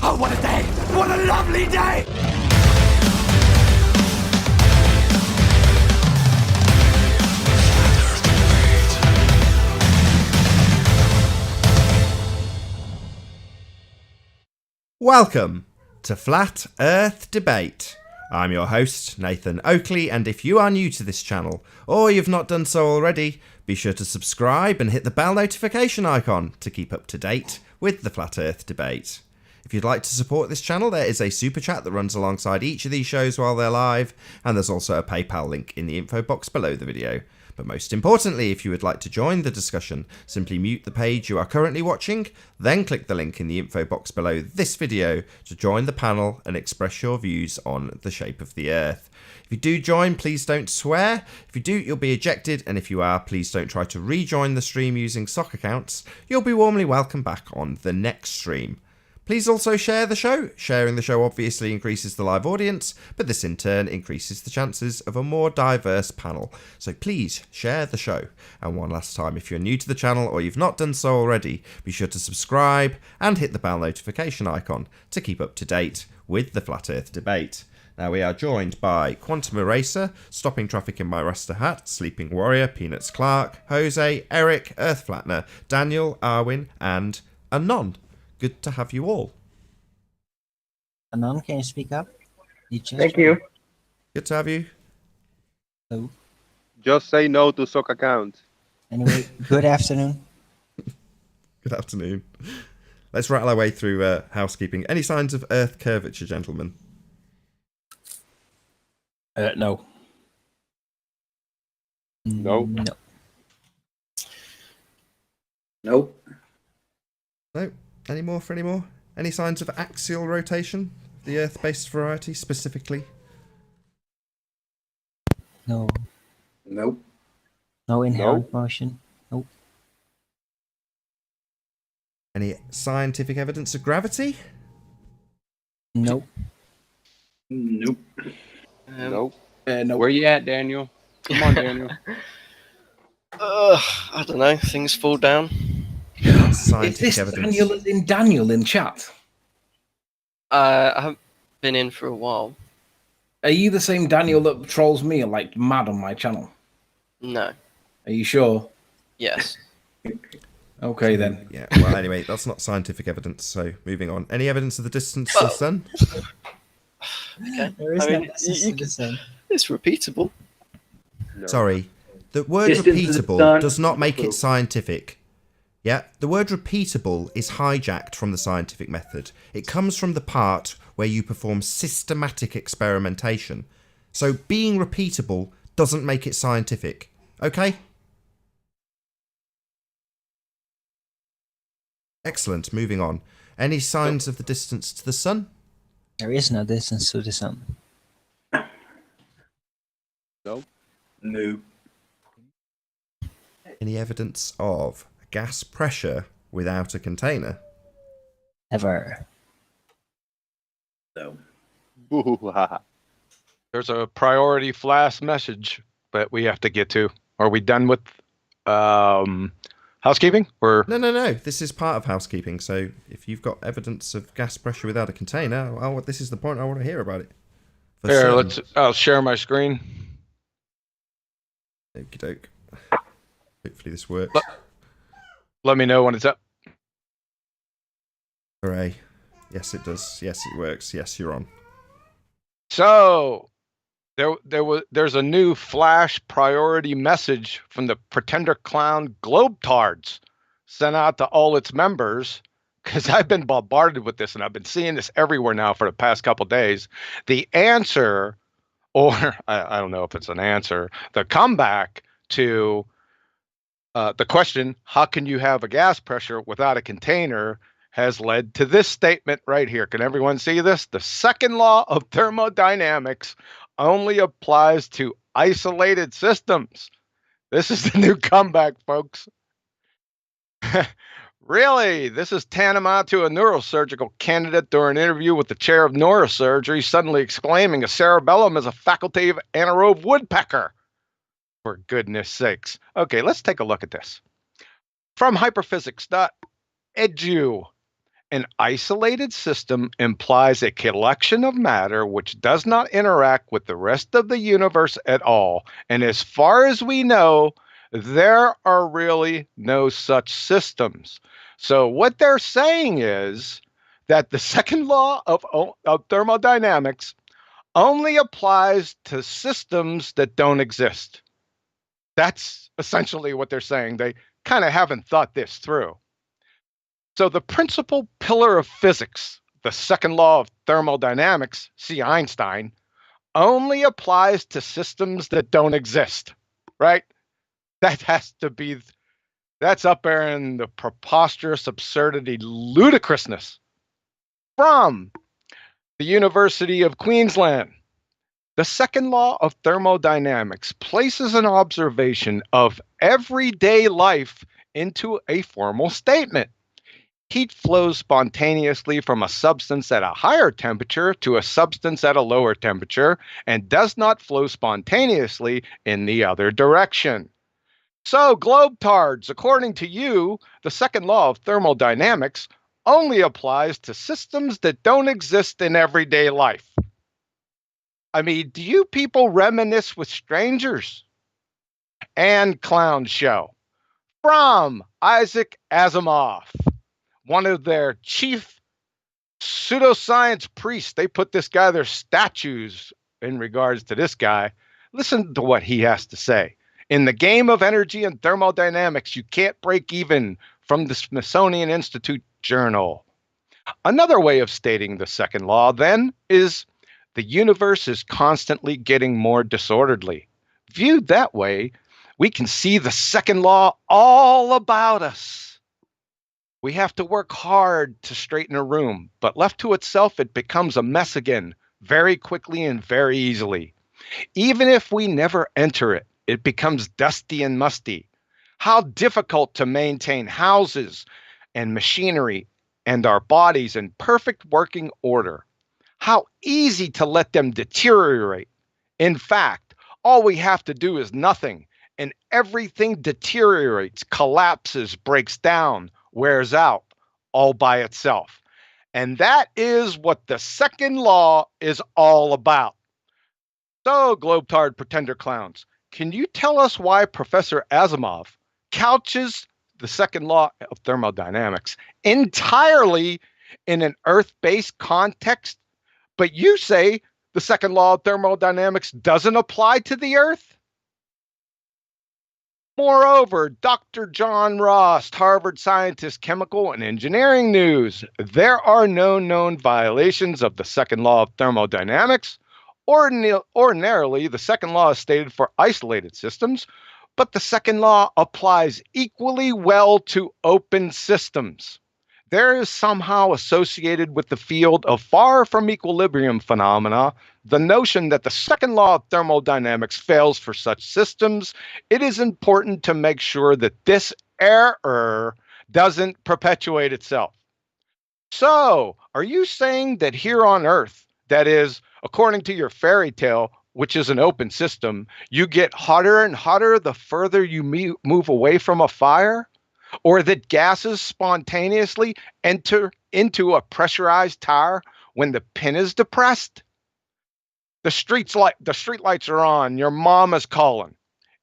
Oh, what a day! What a lovely day! Welcome to Flat Earth Debate. I'm your host, Nathan Oakley, and if you are new to this channel, or you've not done so already, be sure to subscribe and hit the bell notification icon to keep up to date with the Flat Earth Debate. If you'd like to support this channel, there is a Superchat that runs alongside each of these shows while they're live, and there's also a PayPal link in the info box below the video. But most importantly, if you would like to join the discussion, simply mute the page you are currently watching, then click the link in the info box below this video to join the panel and express your views on the shape of the Earth. If you do join, please don't swear. If you do, you'll be ejected, and if you are, please don't try to rejoin the stream using sock accounts. You'll be warmly welcome back on the next stream. Please also share the show. Sharing the show obviously increases the live audience, but this in turn increases the chances of a more diverse panel. So please share the show. And one last time, if you're new to the channel or you've not done so already, be sure to subscribe and hit the bell notification icon to keep up to date with the Flat Earth Debate. Now we are joined by Quantum Eraser, Stopping Traffic in My Rasta Hat, Sleeping Warrior, Peanuts Clark, Jose, Eric, Earth Flattener, Daniel, Arwin, and Anon. Good to have you all. Anon, can you speak up? Thank you. Good to have you. Hello. Just say no to sock account. Anyway, good afternoon. Good afternoon. Let's rattle our way through housekeeping. Any signs of Earth curvature, gentlemen? No. No. No. Nope. No. Any more? Any signs of axial rotation? The Earth-based variety, specifically? No. Nope. No inherent motion. Nope. Any scientific evidence of gravity? Nope. Nope. Nope. No. Where you at, Daniel? Come on, Daniel. I don't know. Things fall down. Scientific Is this evidence. Daniel in chat? I haven't been in for a while. Are you the same Daniel that trolls me like mad on my channel? No. Are you sure? Yes. Okay then. Yeah, well, anyway, that's not scientific evidence, so moving on. Any evidence of the distance to the sun? Okay. There is I no mean, distance to the sun. It's repeatable. No. Sorry. The word Distance to the repeatable sun. does not make it scientific. Yeah, the word repeatable is hijacked from the scientific method. It comes from the part where you perform systematic experimentation. So being repeatable doesn't make it scientific. Okay? Excellent, moving on. Any signs of the distance to the sun? There is no distance to the sun. No. No. Any evidence of gas pressure without a container? Ever. No. There's a priority flash message that we have to get to. Are we done with housekeeping? Or No. This is part of housekeeping. So if you've got evidence of gas pressure without a container, this is the point I want to hear about it. For here, certain. I'll share my screen. Okie doke. Hopefully this works. Let me know when it's up. Hooray. Yes, it does. Yes, it works. Yes, you're on. So there's a new flash priority message from the pretender clown GlobeTARDs sent out to all its members, because I've been bombarded with this and I've been seeing this everywhere now for the past couple days. The answer, or I don't know if it's an answer, the comeback to the question, how can you have a gas pressure without a container, has led to this statement right here. Can everyone see this? The second law of thermodynamics only applies to isolated systems. This is the new comeback, folks. Really? This is tantamount to a neurosurgical candidate during an interview with the chair of neurosurgery suddenly exclaiming a cerebellum is a faculty of anaerobe woodpecker. For goodness sakes. Okay, let's take a look at this. From hyperphysics.edu. an isolated system implies a collection of matter which does not interact with the rest of the universe at all. And as far as we know, there are really no such systems. So what they're saying is that the second law of thermodynamics only applies to systems that don't exist. That's essentially what they're saying. They kind of haven't thought this through. So the principal pillar of physics, the second law of thermodynamics, see Einstein, only applies to systems that don't exist, right? That has to be, that's up there in the preposterous absurdity, ludicrousness. From the University of Queensland, the second law of thermodynamics places an observation of everyday life into a formal statement. Heat flows spontaneously from a substance at a higher temperature to a substance at a lower temperature and does not flow spontaneously in the other direction. So, GlobeTARDs, according to you, the second law of thermodynamics only applies to systems that don't exist in everyday life. I mean, do you people reminisce with strangers? And Clown Show from Isaac Asimov, one of their chief pseudoscience priests. They put this guy, their statues in regards to this guy. Listen to what he has to say. In the game of energy and thermodynamics, you can't break even, from the Smithsonian Institute Journal. Another way of stating the second law, then, is the universe is constantly getting more disorderly. Viewed that way, we can see the second law all about us. We have to work hard to straighten a room, but left to itself, it becomes a mess again, very quickly and very easily. Even if we never enter it, it becomes dusty and musty. How difficult to maintain houses and machinery and our bodies in perfect working order. How easy to let them deteriorate. In fact, all we have to do is nothing, and everything deteriorates, collapses, breaks down, wears out, all by itself. And that is what the second law is all about. So, GlobeTARD pretender clowns, can you tell us why Professor Asimov couches the second law of thermodynamics entirely in an Earth-based context, but you say the second law of thermodynamics doesn't apply to the Earth? Moreover, Dr. John Ross, Harvard scientist, chemical and engineering news. There are no known violations of the second law of thermodynamics. Ordinarily, the second law is stated for isolated systems, but the second law applies equally well to open systems. There is somehow associated with the field of far from equilibrium phenomena the notion that the second law of thermodynamics fails for such systems. It is important to make sure that this error doesn't perpetuate itself. So, are you saying that here on Earth, that is, according to your fairy tale, which is an open system, you get hotter and hotter the further you move away from a fire? Or that gases spontaneously enter into a pressurized tire when the pin is depressed? The street lights are on. Your mom is calling.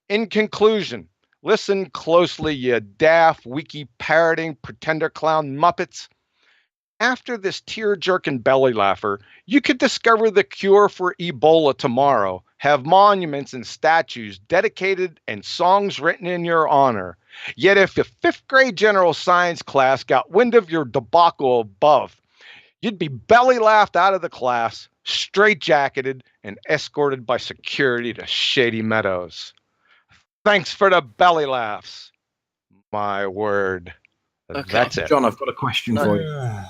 In conclusion, listen closely, you daft, wiki parroting, pretender clown muppets. After this tear-jerking belly laugher, you could discover the cure for Ebola tomorrow, have monuments and statues dedicated and songs written in your honor. Yet if a fifth grade general science class got wind of your debacle above, you'd be belly laughed out of the class, straitjacketed, and escorted by security to Shady Meadows. Thanks for the belly laughs. My word. Okay. That's it. John, I've got a question for you.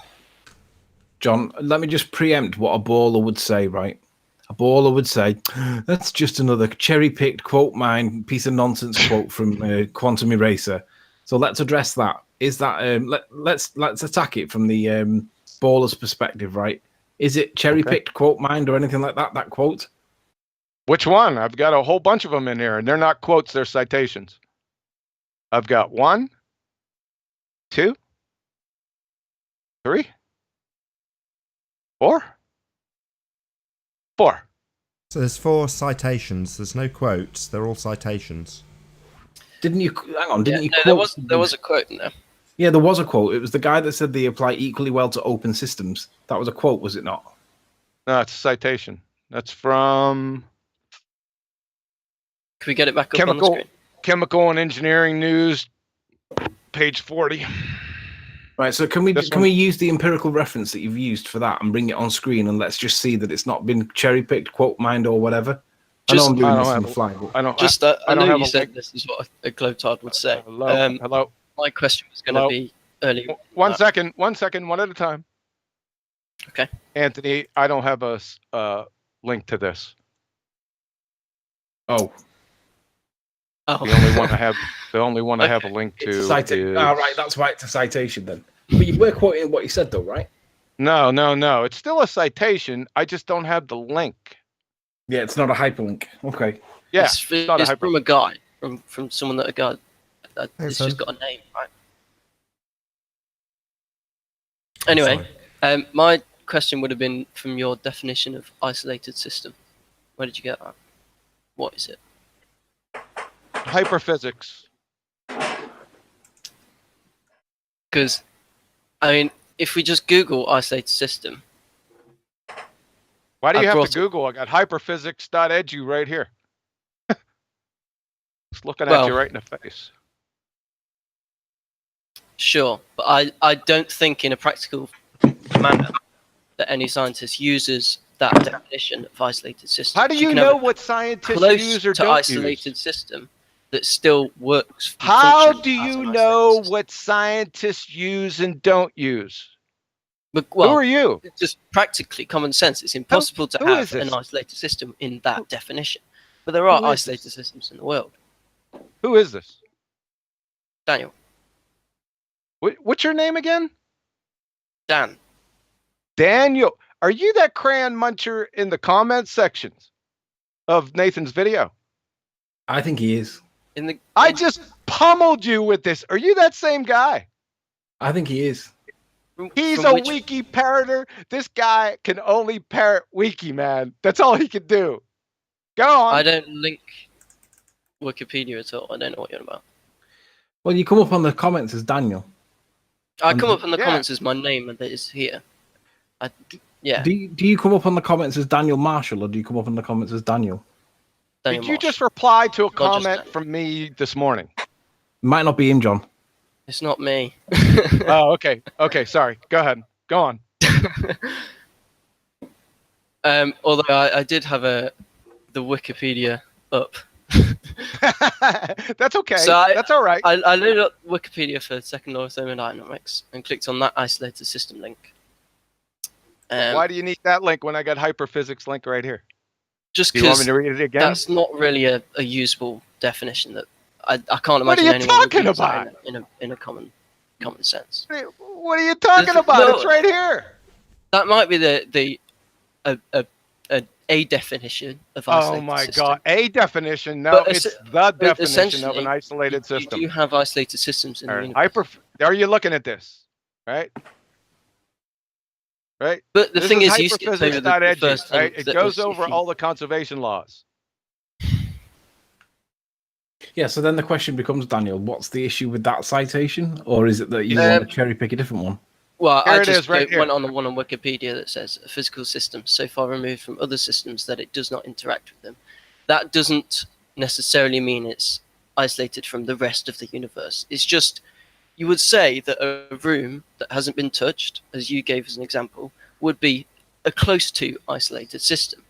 John, let me just preempt what a baller would say, right? A baller would say, that's just another cherry-picked quote mine piece of nonsense quote from Quantum Eraser. So let's address that. Is that let's attack it from the baller's perspective, right? Is it cherry-picked quote mined or anything like that? That quote? Which one? I've got a whole bunch of them in here, and they're not quotes; they're citations. I've got 1, 2, 3, Four? Four. So there's 4 citations. There's no quotes. They're all citations. Didn't you? Hang on. Didn't you? No, Quote there was a quote in there. Yeah, there was a quote. It was the guy that said they apply equally well to open systems. That was a quote, was it not? No, it's a citation. That's from Can we get it back up on the screen? Chemical and Engineering News, page 40. Right. So can we This can one- we use the empirical reference that you've used for that and bring it on screen and let's just see that it's not been cherry picked, quote mined or whatever. I know I'm doing this on the fly. But... I don't. Just I I don't know have you a said link. this is what a GlobeTARD would say. Hello. Hello. My question was going Hello? to be earlier. One second. 1 second. One at a time. Okay. Anthony, I don't have a link to this. Oh, Oh. The only one I have. The only one I have a link to it's a citation. is. Oh, right. That's why it's a citation then. But you were quoting what he said, though, right? No, no, no. It's still a citation. I just don't have the link. Yeah, it's not a hyperlink. Okay. Yeah, it's not a hyper- from a guy, from someone that a guy. It's son. just got a name, right? Anyway, my question would have been from your definition of isolated system. Where did you get that? What is it? hyperphysics. Because, I mean, if we just Google isolated system, Why do I you have brought to it- Google? I got hyperphysics.edu right here. It's looking at Well- you right in the face. sure, but I don't think in a practical manner that any scientist uses that definition of isolated system. How do you can have know a what scientists close use or to don't isolated use? system that still works? How functions do as you an isolated know system? what scientists use and don't use? But, Who well, are you? it's just practically common sense. It's impossible to who is have an this? isolated system in that definition. But there are Who is isolated this? systems in the world. Who is this? Daniel. What's your name again? Dan. Daniel. Are you that crayon muncher in the comments sections of Nathan's video? I think he is. In the I just pummeled you with this. Are you that same guy? I think he is. He's from a which- wiki parroter. This guy can only parrot wiki, man. That's all he can do. Go on. I don't link Wikipedia at all. I don't know what you're about. Well, you come up on the comments as Daniel. I come up in the Yeah. comments as my name that is here. Yeah, Do you come up on the comments as Daniel Marshall, or do you come up on the comments as Daniel? Daniel Did you Marsh. just reply to a just comment Daniel. from me this morning? Might not be him, John. It's not me. Oh, okay. Okay, sorry. Go ahead. Go on. Although I did have the Wikipedia up. That's okay. So That's all right. I loaded up Wikipedia for second law of thermodynamics and clicked on that isolated system link. Why do you need that link when I got hyperphysics link right here? Just Do you want me because to read it again? that's not really a usable definition that I can't What are imagine you anyone would talking use that about? in a common sense. What are you talking There's- about? no- It's right here. That might be a definition of isolated Oh my system. god. A definition. No, But it's the definition of essentially, an isolated You system. do have isolated systems in All the right. universe. Are you looking at this? Right? Right? But the This thing is, you skipped over the hyperphysics.edu, first right? link It that goes was if over you- all the conservation laws. Yeah, so then the question becomes, Daniel, what's the issue with that citation? Or is it that you Um, want to cherry pick a different one? Well, Here I it just is, right here. went on the one on Wikipedia that says a physical system so far removed from other systems that it does not interact with them. That doesn't necessarily mean it's isolated from the rest of the universe. It's just, you would say that a room that hasn't been touched, as you gave as an example, would be a close to isolated system.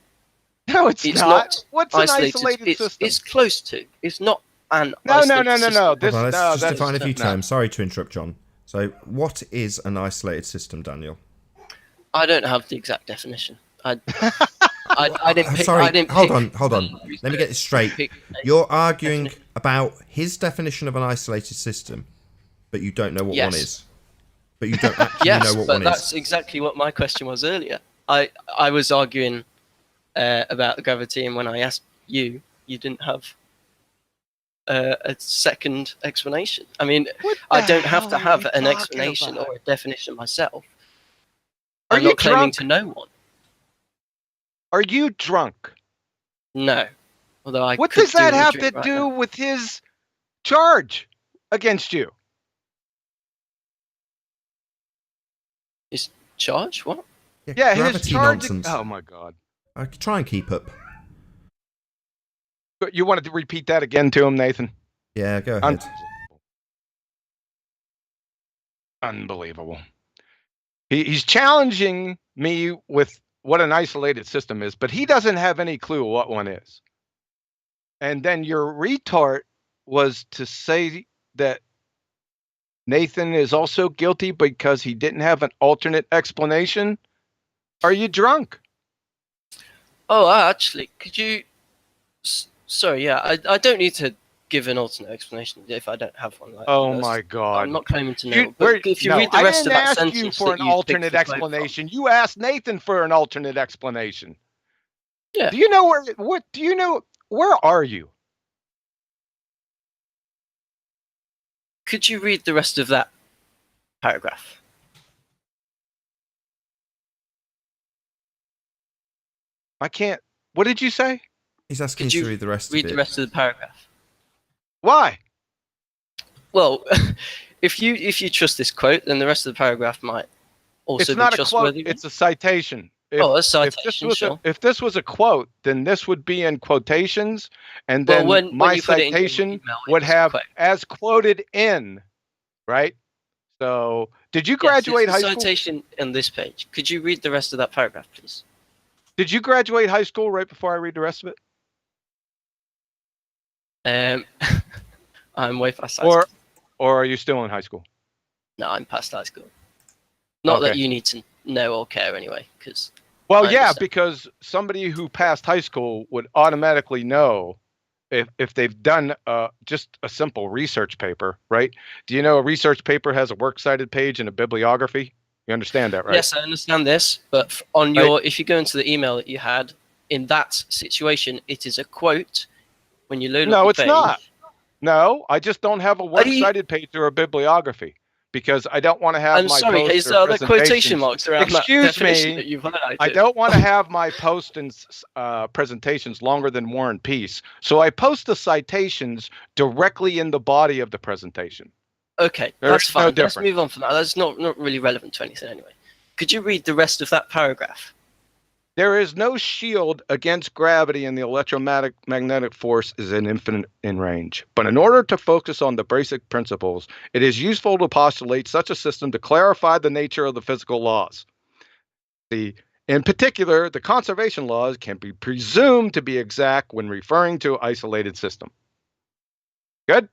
No, it's It's not. not What's an isolated. isolated system? It's close to. It's not an No, isolated system. This, Hold on, let's no, just that's define a few no. terms. Sorry to interrupt, John. So, what is an isolated system, Daniel? I don't have the exact definition. I didn't pick. Sorry, I didn't hold pick- on. Let me get this straight. pick- You're arguing about his definition of an isolated system, but you don't know what one Yes. is. But you don't actually Yes, know what but one that's is. exactly what my question was earlier. I was arguing about gravity, and when I asked you, you didn't have a second explanation. I mean, What I the don't have to hell are have you an talking explanation about? or a definition myself. Are I'm you not claiming drunk? to know one. Are you drunk? No. Although I What could does that do with a have to drink right do now. with his charge against you? Is charge? What? Yeah, his gravity charge. nonsense. Oh my God! I could try and keep up. You wanted to repeat that again to him, Nathan? Yeah, go ahead. Unbelievable. He's challenging me with what an isolated system is, but he doesn't have any clue what one is. And then your retort was to say that Nathan is also guilty because he didn't have an alternate explanation. Are you drunk? Oh, actually, could you... Sorry, yeah, I don't need to give an alternate explanation if I don't have one. Like, Oh my God. I'm not claiming to know. But if you no, read the rest of I that didn't ask sentence you for that an you picked alternate the quote from- explanation. You asked Nathan for an alternate explanation. Yeah. Do you know where are you? Could you read the rest of that paragraph? I can't. What did you say? He's asking Could you you to read the rest read of the it. rest of the paragraph? Why? Well, if you trust this quote, then the rest of the paragraph might also It's not be a quote. trustworthy. It's a citation. A citation, sure. If this was a quote, then this would be in quotations, and Well, then when my you put it in your citation email, it would was a have quote. as quoted in, right? So, did you Yes, graduate it's high the school? citation on this page. Could you read the rest of that paragraph, please? Did you graduate high school right before I read the rest of it? I'm way past high school. Or are you still in high school? No, I'm past high school. Not that Okay. you need to know or care anyway, because Well, I yeah, understand. because somebody who passed high school would automatically know if they've done just a simple research paper, right? Do you know a research paper has a works cited page and a bibliography? You understand that, right? Yes, I understand this, but on Right. your, if you go into the email that you had, in that situation, it is a quote. When you load No, up the it's page, not. No, I just don't have a works you- cited page or a bibliography because I don't want to have I'm my sorry, posts is or there other quotation presentations. marks around Excuse that definition me, that you've highlighted? I don't want to have my posts and presentations longer than War and Peace. So I post the citations directly in the body of the presentation. Okay, There that's is no fine. Let's difference. move on from that. That's not really relevant to anything anyway. Could you read the rest of that paragraph? There is no shield against gravity, and the electromagnetic force is infinite in range. But in order to focus on the basic principles, it is useful to postulate such a system to clarify the nature of the physical laws. In particular, the conservation laws can be presumed to be exact when referring to an isolated system. Good?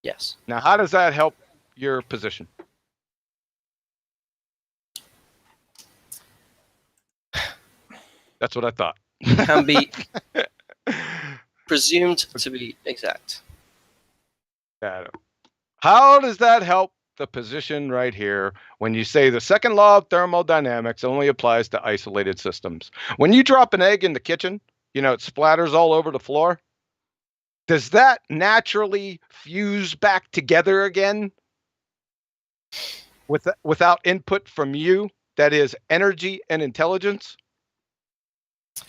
Yes. Now, how does that help your position? That's what I thought. Can be presumed to be exact. How does that help the position right here when you say the second law of thermodynamics only applies to isolated systems? When you drop an egg in the kitchen, you know, it splatters all over the floor. Does that naturally fuse back together again without input from you? That is energy and intelligence.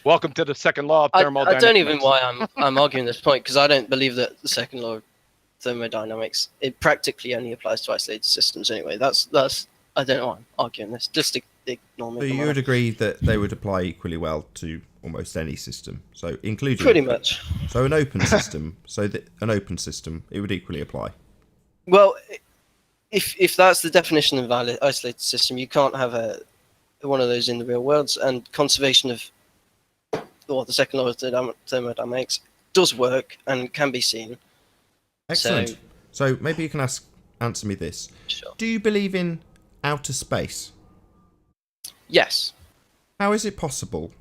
Welcome to the second law of I thermodynamics. don't even why I'm arguing this point, because I don't believe that the second law of thermodynamics, it practically only applies to isolated systems anyway. That's I don't know why I'm arguing this. Just ignore me. So you would agree that they would apply equally well to almost any system, so including Pretty much. So an open system, it would equally apply. Well, if that's the definition of isolated system, you can't have one of those in the real world. And conservation of, or the second law of thermodynamics does work and can be seen. Excellent. So maybe you can answer me this. Sure. Do you believe in outer space? Yes. How is it possible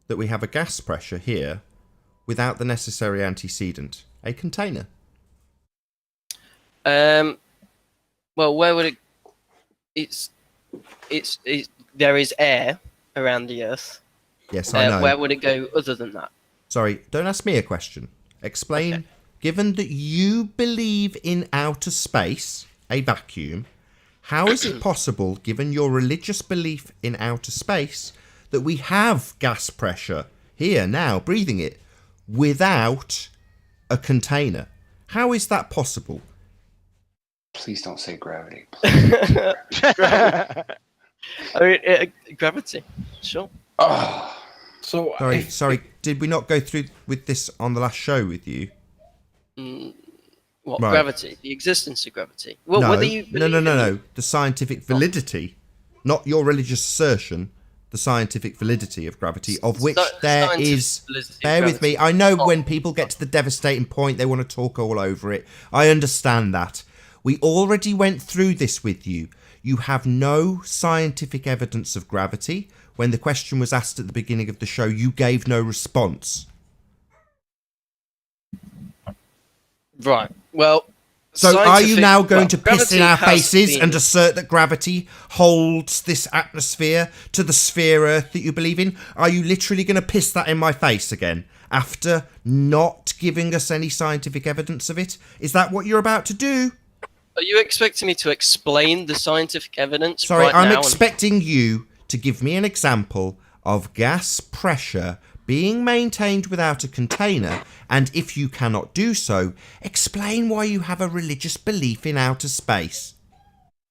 that we have a gas pressure here without the necessary antecedent, a container? Well, where would it? It's there is air around the Earth. Yes, I know. Where would it go other than that? Sorry, don't ask me a question. Explain. Okay. Given that you believe in outer space, a vacuum, How is it possible, given your religious belief in outer space, that we have gas pressure here now, breathing it, without a container? How is that possible? Please don't say gravity. I mean, gravity. Sure. Oh, So Sorry, did we not go through with this on the last show with you? What, Right. gravity? The existence of gravity? Well, No, whether you no. The scientific validity, not your religious assertion. The scientific validity of gravity, of which there scientific is. validity of Bear with gravity. me. I know when people get to the devastating point, they want to talk all over it. I understand that. We already went through this with you. You have no scientific evidence of gravity. When the question was asked at the beginning of the show, you gave no response. Right. Well. So are you now going to piss gravity in our has faces been- and assert that gravity holds this atmosphere to the sphere Earth that you believe in? Are you literally going to piss that in my face again after not giving us any scientific evidence of it? Is that what you're about to do? Are you expecting me to explain the scientific evidence? Sorry, right I'm now expecting you to give me an example of gas pressure being maintained without a container, and if you cannot do so, explain why you have a religious belief in outer space.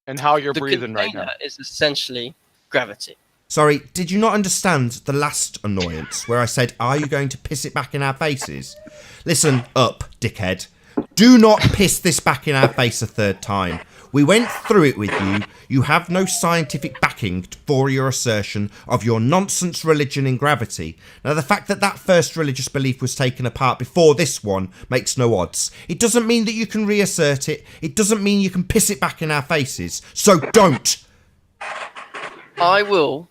And how you're the breathing right container now. is essentially gravity. Sorry, did you not understand the last annoyance where I said, are you going to piss it back in our faces? Listen up, dickhead. Do not piss this back in our face a third time. We went through it with you. You have no scientific backing for your assertion of your nonsense religion in gravity. Now, the fact that that first religious belief was taken apart before this one makes no odds. It doesn't mean that you can reassert it. It doesn't mean you can piss it back in our faces. So don't. I will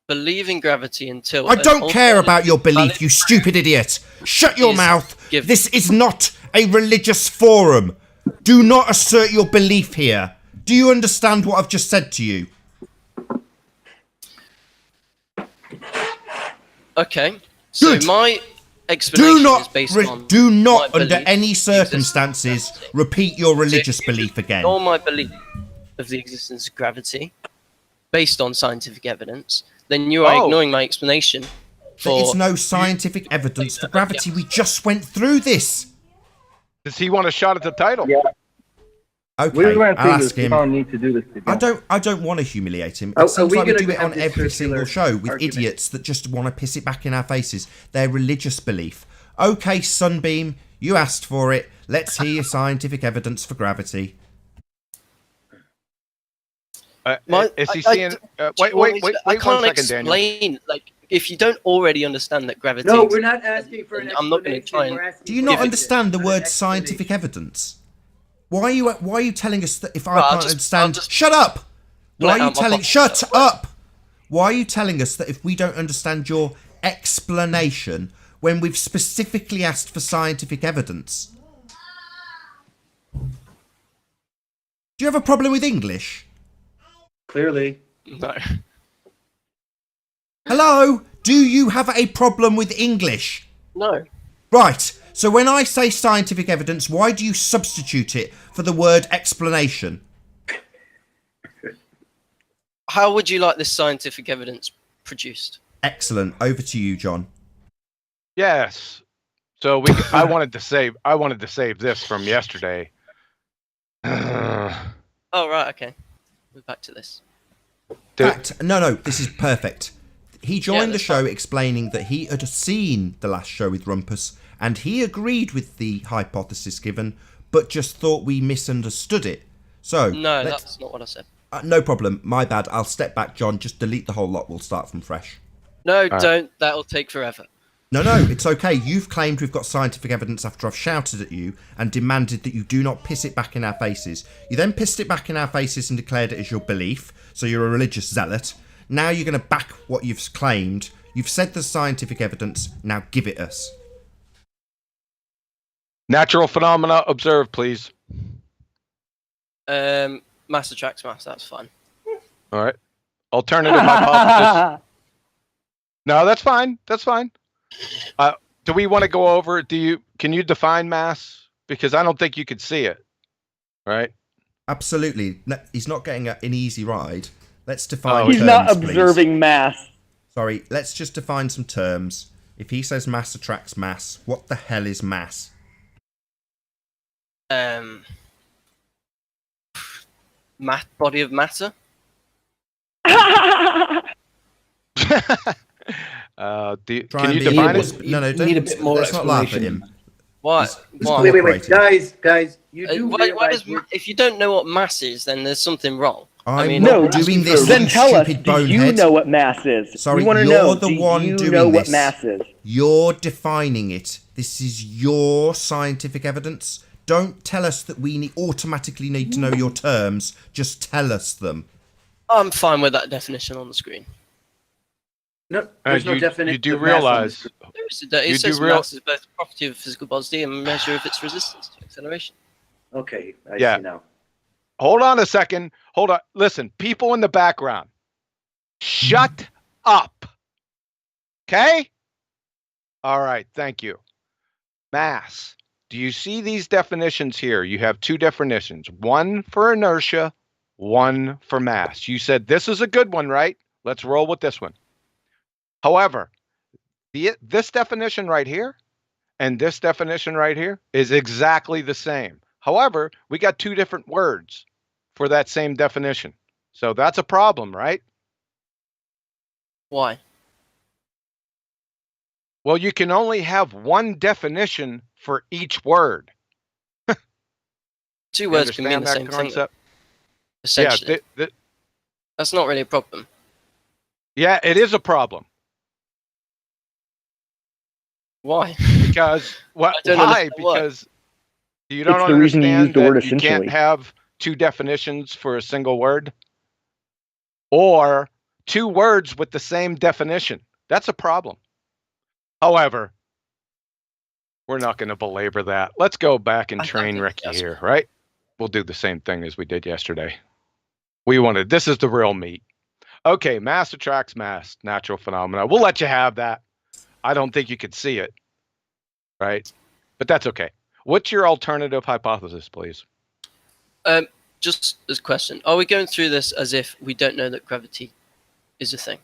believe in gravity until I don't care about your belief, you stupid idiot. Shut your is mouth. given. This is not a religious forum. Do not assert your belief here. Do you understand what I've just said to you? Okay. So Good. my explanation Do not, is based on do not my under belief any in the existence circumstances, of gravity. repeat your So religious if you belief again. ignore my belief of the existence of gravity based on scientific evidence, then you are Oh. ignoring my explanation There is for no scientific evidence for gravity. We just went through this. Does he want a shot at the title? Yeah, Okay, we went I'll through ask this. We him. don't need to do this again. I don't want to humiliate him. Are It seems we like we gonna do it have on this every circular single show with argument? idiots that just want to piss it back in our faces. Their religious belief. Okay, Sunbeam, you asked for it. Let's hear your scientific evidence for gravity. Is he I- seeing? do you Wait want me to- I one can't second, Daniel. explain, like, if you don't already understand that gravity No, exists, we're not asking for an I'm not going to explanation. try and We're asking Do you for not evidence, understand the not word an scientific explanation. evidence? Why are you telling us that if I Right, I'll can't just- understand? I'll just Shut up! Why let are you out my telling? box. Shut up! Why are you telling us that if we don't understand your explanation when we've specifically asked for scientific evidence? Do you have a problem with English? Clearly. no. Hello? Do you have a problem with English? No. Right. So when I say scientific evidence, why do you substitute it for the word explanation? How would you like this scientific evidence produced? Excellent. Over to you, John. Yes. So I wanted to save this from yesterday. Oh, right, okay. We're back to this. No, this is perfect. He joined the that's show explaining that he had seen the last show with Rumpus and he agreed with the hypothesis given, but just thought we misunderstood it. So, No, that's not what I said. no problem. My bad. I'll step back, John. Just delete the whole lot. We'll start from fresh. No, don't. That'll take forever. No, it's okay. You've claimed we've got scientific evidence after I've shouted at you and demanded that you do not piss it back in our faces. You then pissed it back in our faces and declared it as your belief, so you're a religious zealot. Now you're going to back what you've claimed. You've said there's scientific evidence. Now give it us. Natural phenomena observed, please. Mass attracts mass. That's fine. All right. Alternative hypothesis. No, that's fine. That's fine. Do we want to go over? Can you define mass? Because I don't think you could see it. Right. Absolutely. No, he's not getting an easy ride. Let's define He's terms, not please. observing mass. Sorry, let's just define some terms. If he says mass attracts mass, what the hell is mass? Body of matter. Try Can and you be define more it? No, don't. need a bit more let's not laugh at explanation. him. Why? He's Why? Wait, cooperating. guys, you do Why realize does if you don't know what mass is, then there's something wrong. I'm mean, not no, doing this, then you tell us, stupid do you bonehead. know what mass is? Sorry, we want to you're know, the do one you doing know what this. mass is? You're defining it. This is your scientific evidence. Don't tell us that we automatically need to know your terms. Just tell us them. I'm fine with that definition on the screen. No, there's no definition. You do of mass on realize this. It says mass is both a property of a physical body and a measure of its resistance to acceleration. Okay, I Yeah. see now. Hold on a second. Hold on. Listen, people in the background, shut up. Okay? All right. Thank you. Mass. Do you see these definitions here? You have two definitions, one for inertia, one for mass. You said this is a good one, right? Let's roll with this one. However, this definition right here and this definition right here is exactly the same. However, we got two different words for that same definition. So that's a problem, right? Why? Well, you can only have one definition for each word. Two You words can mean understand the that same thing. concept? Essentially. Yeah, That's not really a problem. yeah, it is a problem. Why? Because I don't why? understand why. Because you don't It's the reason you understand use the word that you can't essentially. have two definitions for a single word, or two words with the same definition. That's a problem. However, we're not going to belabor that. Let's go back and I don't train think Ricky that's- here, right? We'll do the same thing as we did yesterday. This is the real meat. Okay, mass attracts mass, natural phenomena. We'll let you have that. I don't think you could see it, right? But that's okay. What's your alternative hypothesis, please? Just as a question, are we going through this as if we don't know that gravity is a thing?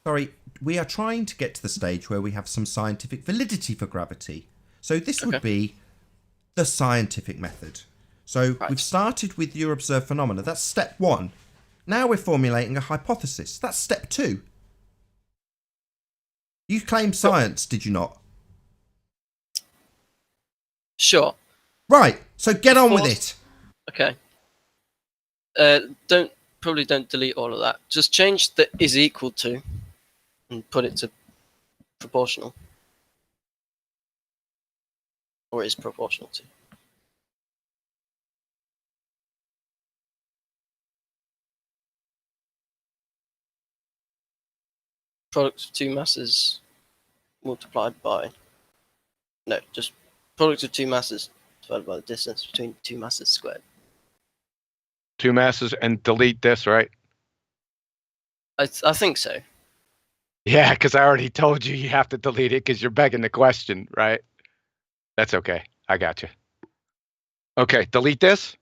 Sorry, we are trying to get to the stage where we have some scientific validity for gravity. So this would be the scientific method. So we've started with your observed phenomena. That's step one. Now we're formulating a hypothesis. That's step two. You claimed science, did you not? Sure. Right, so get on with it. Okay. Probably don't delete all of that. Just change the is equal to and put it to proportional. Or is proportional to. Product of two masses multiplied by... No, just product of two masses divided by the distance between two masses squared. Two masses and delete this, right? I think so. Yeah, because I already told you have to delete it because you're begging the question, right? That's okay. I got you. Okay, delete this.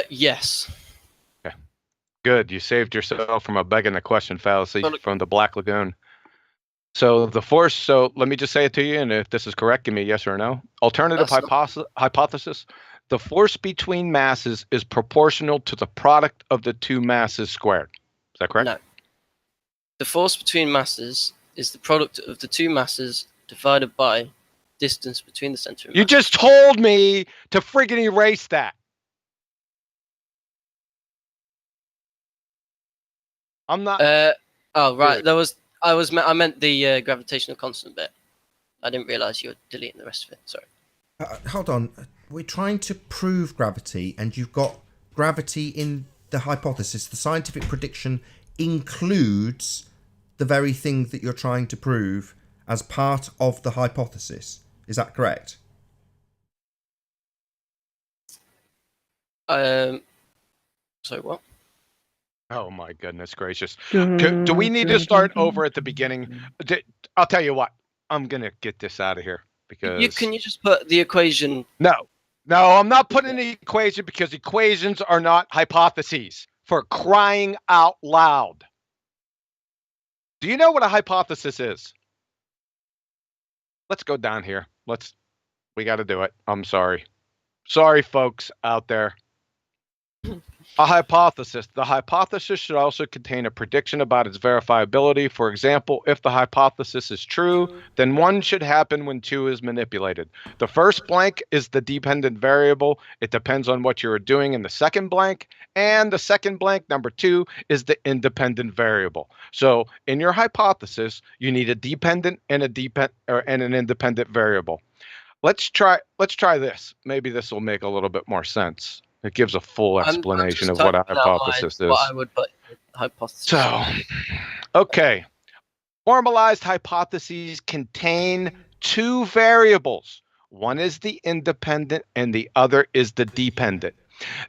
Yes. Okay. Good. You saved yourself from a begging the question fallacy from the Black Lagoon. So the force, so let me just say it to you, and if this is correct, give me a yes or no. Alternative hypothesis, the force between masses is proportional to the product of the two masses squared. Is that correct? No. The force between masses is the product of the two masses divided by distance between the center of mass. You just told me to friggin' erase that. I'm not. Oh, right. I meant the gravitational constant bit. I didn't realize you were deleting the rest of it. Sorry. Hold on. We're trying to prove gravity, and you've got gravity in the hypothesis. The scientific prediction includes the very thing that you're trying to prove as part of the hypothesis. Is that correct? Sorry, what? Oh my goodness gracious. Do we need to start over at the beginning? I'll tell you what. I'm going to get this out of here. because Can you just put the equation? no, I'm not putting the equation because equations are not hypotheses. For crying out loud. Do you know what a hypothesis is? Let's go down here. We got to do it. I'm sorry. Sorry, folks out there. A hypothesis. The hypothesis should also contain a prediction about its verifiability. For example, if the hypothesis is true, then 1 should happen when 2 is manipulated. The first blank is the dependent variable. It depends on what you are doing in the second blank. And the second blank, number 2, is the independent variable. So in your hypothesis, you need a dependent and an independent variable. Let's try this. Maybe this will make a little bit more sense. It gives a full explanation of what a hypothesis is. What I would put in hypothesis. So, okay. Formalized hypotheses contain 2 variables. One is the independent and the other is the dependent.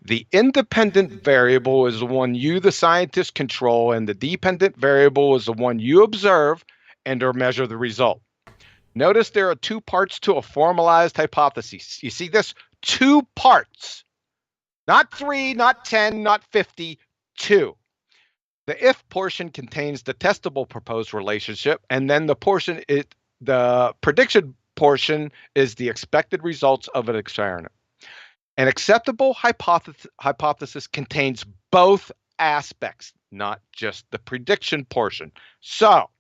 The independent variable is the one you, the scientist, control, and the dependent variable is the one you observe and or measure the result. Notice there are 2 parts to a formalized hypothesis. You see this? 2 parts. Not 3, not 10, not 50, 2. The if portion contains the testable proposed relationship, and then the prediction portion is the expected results of an experiment. An acceptable hypothesis contains both aspects, not just the prediction portion. So,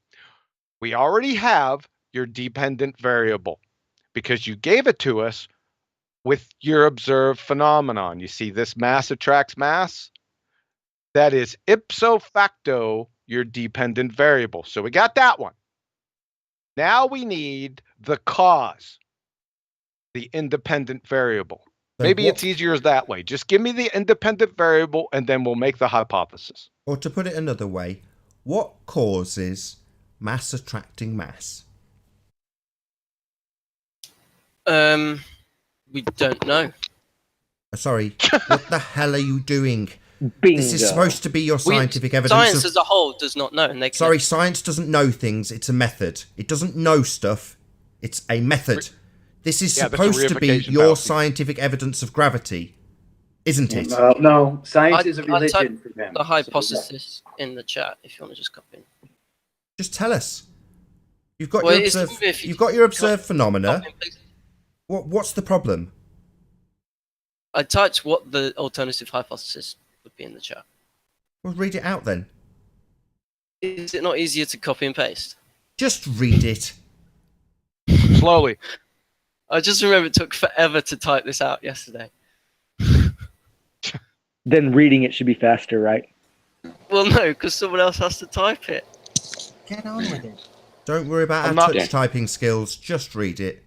we already have your dependent variable because you gave it to us with your observed phenomenon. You see this mass attracts mass? That is ipso facto your dependent variable. So we got that one. Now we need the cause, the independent variable. So Maybe it's easier that way. Just give me the independent variable and then we'll make the hypothesis. Or to put it another way, what causes mass attracting mass? We don't know. Sorry, what the hell are you doing? Bingo. This is supposed to be your scientific evidence. Science as a whole does not know. And Sorry, science doesn't know things. It's a method. It doesn't know stuff. It's a method. This is supposed to be your scientific evidence of gravity, isn't it? No, science is a religion for them. The hypothesis in the chat, if you want to just copy in. Just tell us. You've got your observed phenomena. What's the problem? I typed what the alternative hypothesis would be in the chat. Well, read it out then. Is it not easier to copy and paste? Just read it. Slowly. I just remember it took forever to type this out yesterday. Then reading it should be faster, right? Well, no, because someone else has to type it. Get on with it. Don't worry about our touch typing skills. Just read it.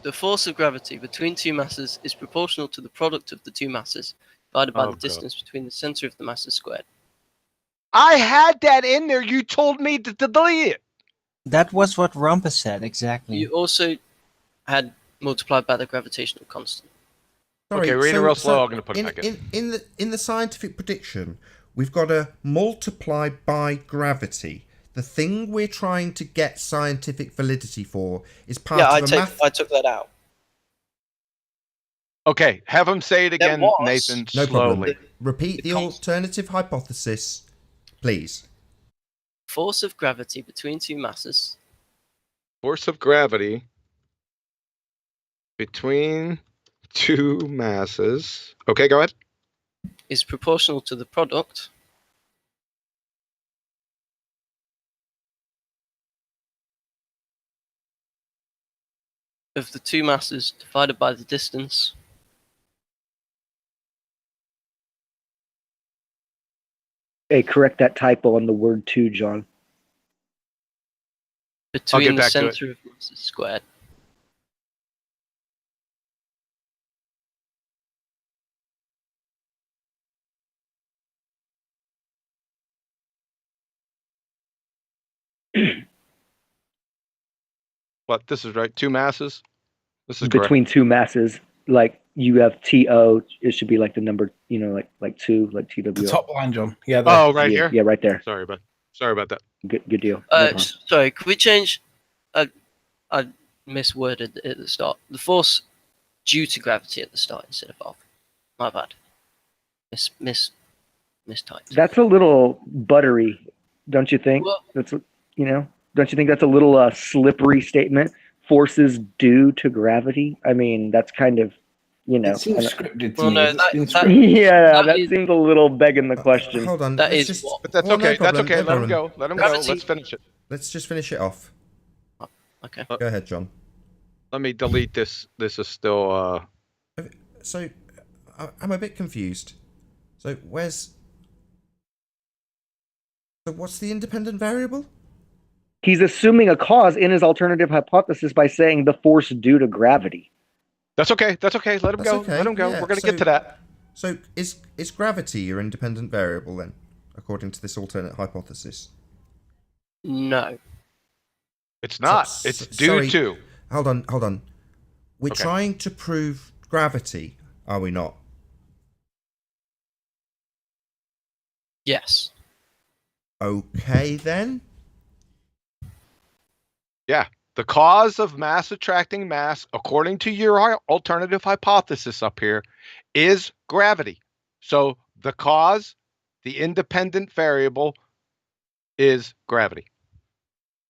The force of gravity between 2 masses is proportional to the product of the 2 masses divided by the distance between the center of the masses squared. I had that in there. You told me to delete it. That was what Rumpus said, exactly. You also had multiplied by the gravitational constant. Sorry, okay, read it real slow. I'm going to put it back in. In the scientific prediction, we've got to multiply by gravity. The thing we're trying to get scientific validity for is part of a math. I took that out. Okay, have him say it again, Nathan, No slowly. problem. Repeat the alternative hypothesis, please. Force of gravity between 2 masses. Force of gravity between 2 masses. Okay, go ahead. Is proportional to the product of the 2 masses divided by the distance Hey, correct that typo on the word 2, John. between the center of masses squared. What? This is right. 2 masses. This is between correct. 2 masses. Like you have TO, it should be like the number, like 2, like TW. The top line, John. Yeah. Oh, right here. Yeah, right there. Sorry about that. Good deal. Sorry, could we change? misworded at the start. The force due to gravity at the start instead of of. My bad. Mistyped. That's a little buttery, don't you think? Well, That's don't you think that's a little slippery statement? Forces due to gravity. I mean, that's kind of, It seems scripted to well, me. no, It's been that, scripted. yeah, that is- seems a little begging the question. Hold on. That let's is just, what. But that's oh, no okay. problem, That's okay. no Let him problem. go. Let him Gravity- go. Let's finish it. Let's just finish it off. Okay. Go ahead, John. Let me delete this. This is still. So, I'm a bit confused. So, what's the independent variable? He's assuming a cause in his alternative hypothesis by saying the force due to gravity. That's okay. That's okay. Let him That's go. okay, Let him go. yeah, We're gonna so- get to that. So, is gravity your independent variable then, according to this alternate hypothesis? No. It's not. So- It's due sorry. to. Hold on. We're Okay. trying to prove gravity, are we not? Yes. Okay, then. Yeah. The cause of mass attracting mass, according to your alternative hypothesis up here, is gravity. So the cause, the independent variable, is gravity.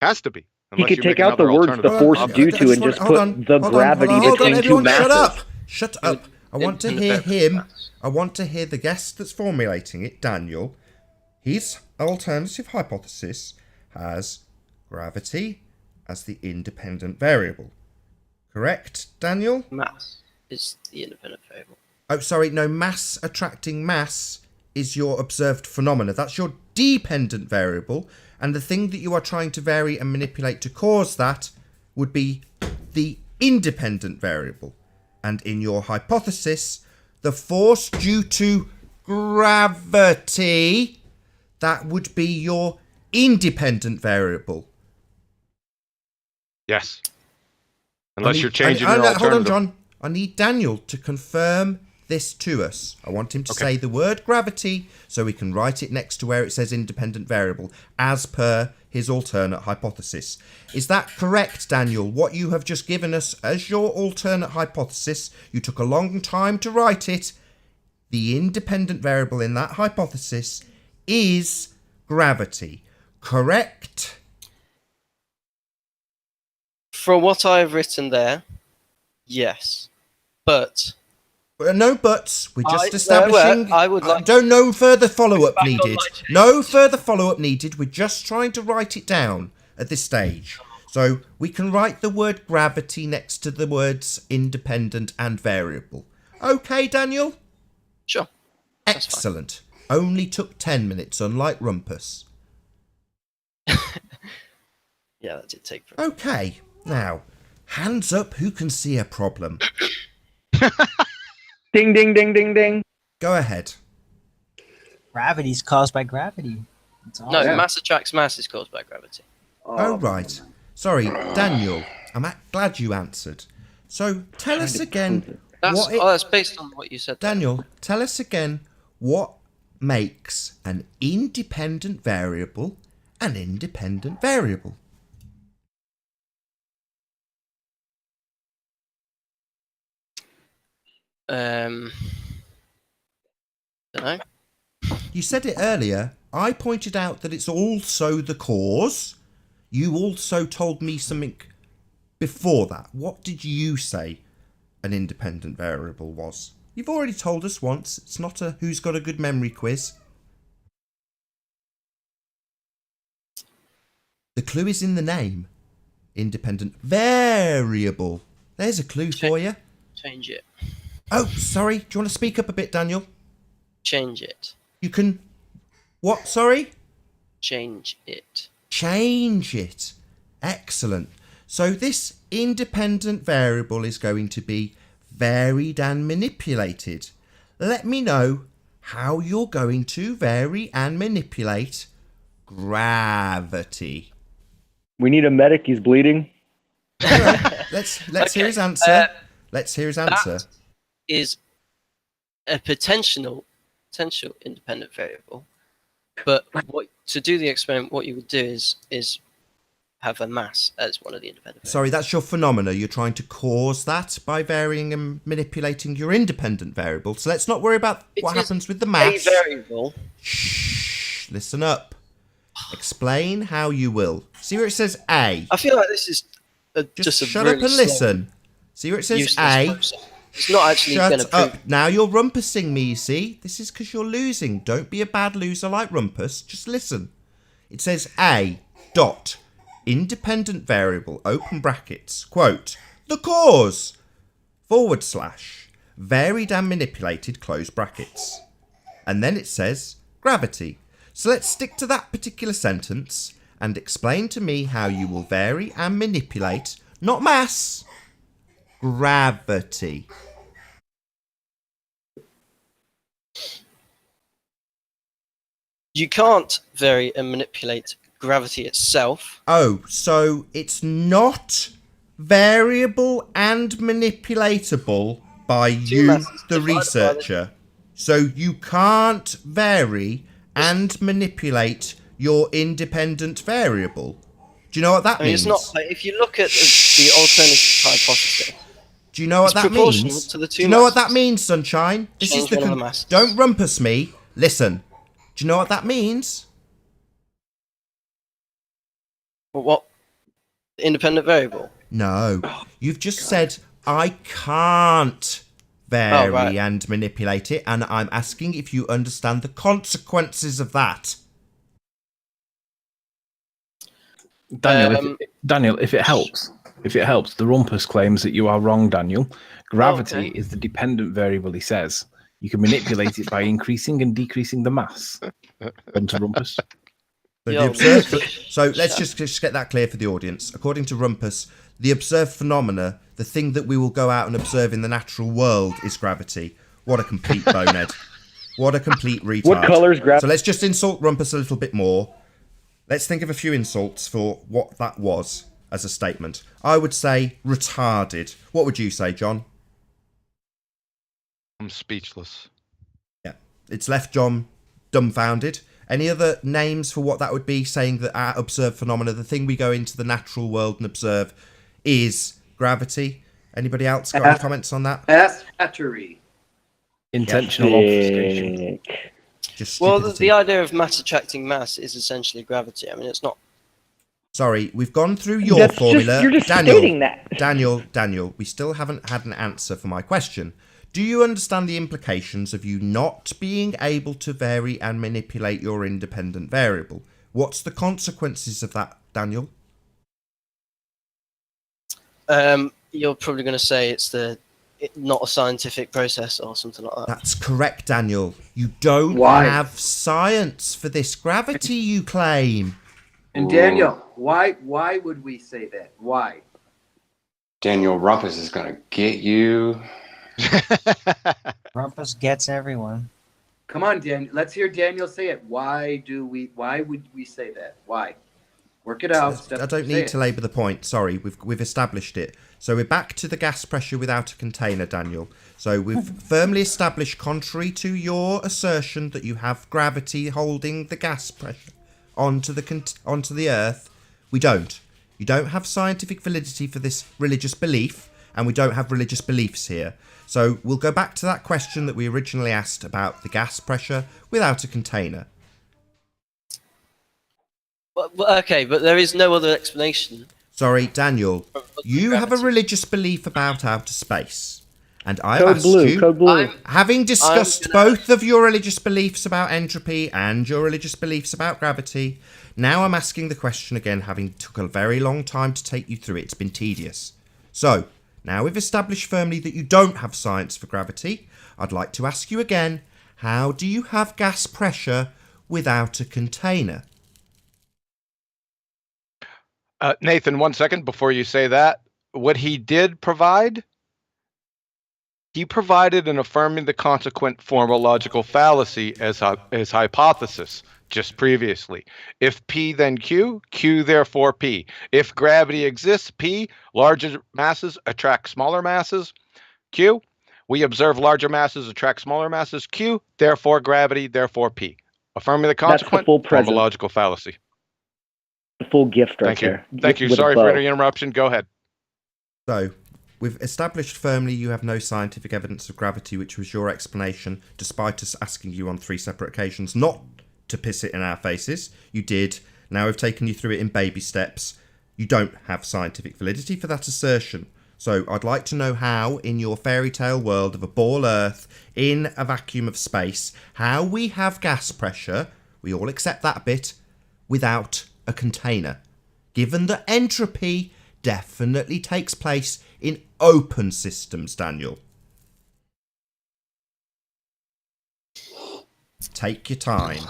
Has to be. He Unless could you take make out the another words the alternative force hypothesis. due to and just put the gravity hold on, between two everyone, masses. Shut up. I want to hear him. I want to hear the guest that's formulating it, Daniel. His alternative hypothesis has gravity as the independent variable. Correct, Daniel? Mass is the independent variable. Oh, sorry, no, mass attracting mass is your observed phenomena. That's your dependent variable, and the thing that you are trying to vary and manipulate to cause that would be the independent variable. And in your hypothesis, the force due to gravity, that would be your independent variable. Yes. Unless you're changing your alternative. Hold on, John. I need Daniel to confirm this to us. I want him to say the word gravity so we can write it next to where it says independent variable, as per his alternate hypothesis. Is that correct, Daniel? What you have just given us as your alternate hypothesis, you took a long time to write it. The independent variable in that hypothesis is gravity. Correct? From what I've written there, yes. But No buts. We're just establishing. I would like. No further follow-up Back on needed. my chain. No further follow-up needed. We're just trying to write it down at this stage. So we can write the word gravity next to the words independent and variable. Okay, Daniel? Sure. Excellent. Only took 10 minutes, unlike Rumpus. Yeah, that did take. Okay. Now, hands up who can see a problem. Ding, ding, ding, ding, ding. Go ahead. Gravity's caused by gravity. That's all. No, mass attracts mass is caused by gravity. Oh, right. Sorry, Daniel. I'm glad you answered. So, tell us again That's based on what you said. Daniel, tell us again what makes an independent variable an independent variable. Don't know. You said it earlier. I pointed out that it's also the cause. You also told me something before that. What did you say an independent variable was? You've already told us once. It's not a who's got a good memory quiz. The clue is in the name. Independent variable. There's a clue for you. Change it. Oh, sorry. Do you want to speak up a bit, Daniel? Change it. You can... What, sorry? Change it. Change it. Excellent. So this independent variable is going to be varied and manipulated. Let me know how you're going to vary and manipulate gravity. We need a medic. He's bleeding. Let's hear his answer. Let's hear his answer. That is a potential independent variable. But to do the experiment, what you would do is have a mass as one of the independent Sorry, that's your phenomena. You're trying to cause that by varying and manipulating your independent variable. So let's not worry about what happens with the mass. A variable. Shh, listen up. Explain how you will. See where it says A? I feel like this is just a shut really up and slow, listen. See where it says useless A? process. It's not actually going to Shut up. prove. Now you're rumpusing me, you see? This is because you're losing. Don't be a bad loser like Rumpus. Just listen. It says A dot independent variable, open brackets, quote, the cause, / varied and manipulated, close brackets. And then it says gravity. So let's stick to that particular sentence and explain to me how you will vary and manipulate, not mass, gravity. You can't vary and manipulate gravity itself. Oh, so it's not variable and manipulatable by you, the researcher. So you can't vary and manipulate your independent variable. Do you know what that means? It's not. Like, if you look at the alternative hypothesis, do you know what that means? To the two do you know what that means, Sunshine? This is the. masses. Don't rumpus me. Listen. Do you know what that means? What? Independent variable? No. You've just said, I can't vary and manipulate it, and I'm asking if you understand the consequences of that. Daniel, if it helps, the Rumpus claims that you are wrong, Daniel. Gravity is the dependent variable, he says. You can manipulate it by increasing and decreasing the mass. Onto Rumpus. So let's just get that clear for the audience. According to Rumpus, the observed phenomena, the thing that we will go out and observe in the natural world, is gravity. What a complete bonehead. What a complete retard. What colour is gravity? So let's just insult Rumpus a little bit more. Let's think of a few insults for what that was as a statement. I would say retarded. What would you say, John? I'm speechless. Yeah. It's left John dumbfounded. Any other names for what that would be, saying that our observed phenomena, the thing we go into the natural world and observe, is gravity? Anybody else got any comments on that? Battery. Intentional obfuscation. Well, the idea of mass attracting mass is essentially gravity. I mean, it's not. Sorry, we've gone through your formula. You're just stating that. Daniel, we still haven't had an answer for my question. Do you understand the implications of you not being able to vary and manipulate your independent variable? What's the consequences of that, Daniel? You're probably going to say it's not a scientific process or something like that. That's correct, Daniel. You don't have science for this gravity you claim. And Daniel, why would we say that? Why? Daniel, Rumpus is going to get you. Rumpus gets everyone. Come on, Daniel. Let's hear Daniel say it. Why would we say that? Why? Work it out. I don't need to labour the point. Sorry, we've established it. So we're back to the gas pressure without a container, Daniel. So we've firmly established, contrary to your assertion that you have gravity holding the gas pressure onto the Earth, we don't. You don't have scientific validity for this religious belief, and we don't have religious beliefs here. So we'll go back to that question that we originally asked about the gas pressure without a container. Well, okay, but there is no other explanation. Sorry, Daniel, you have a religious belief about outer space. And I've asked you, Code Blue. having discussed both of your religious beliefs about entropy and your religious beliefs about gravity, now I'm asking the question again, having took a very long time to take you through it. It's been tedious. So, now we've established firmly that you don't have science for gravity. I'd like to ask you again, how do you have gas pressure without a container? Nathan, 1 second before you say that. What he did provide, he provided an affirming the consequent formal logical fallacy as hypothesis just previously. If P then Q, Q therefore P. If gravity exists, P, larger masses attract smaller masses, Q. We observe larger masses attract smaller masses, Q, therefore gravity, therefore P. Affirming the consequent formal logical fallacy. The full gift right Thank you. there. Thank you. With a Sorry for bow. the interruption. Go ahead. So, we've established firmly you have no scientific evidence of gravity, which was your explanation, despite us asking you on 3 separate occasions not to piss it in our faces. You did. Now we've taken you through it in baby steps. You don't have scientific validity for that assertion. So I'd like to know how, in your fairy tale world of a ball Earth, in a vacuum of space, how we have gas pressure, we all accept that bit, without a container. Given that entropy definitely takes place in open systems, Daniel. Take your time.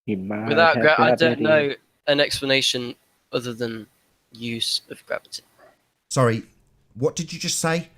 I don't know an explanation other than use of gravity. Sorry, what did you just say?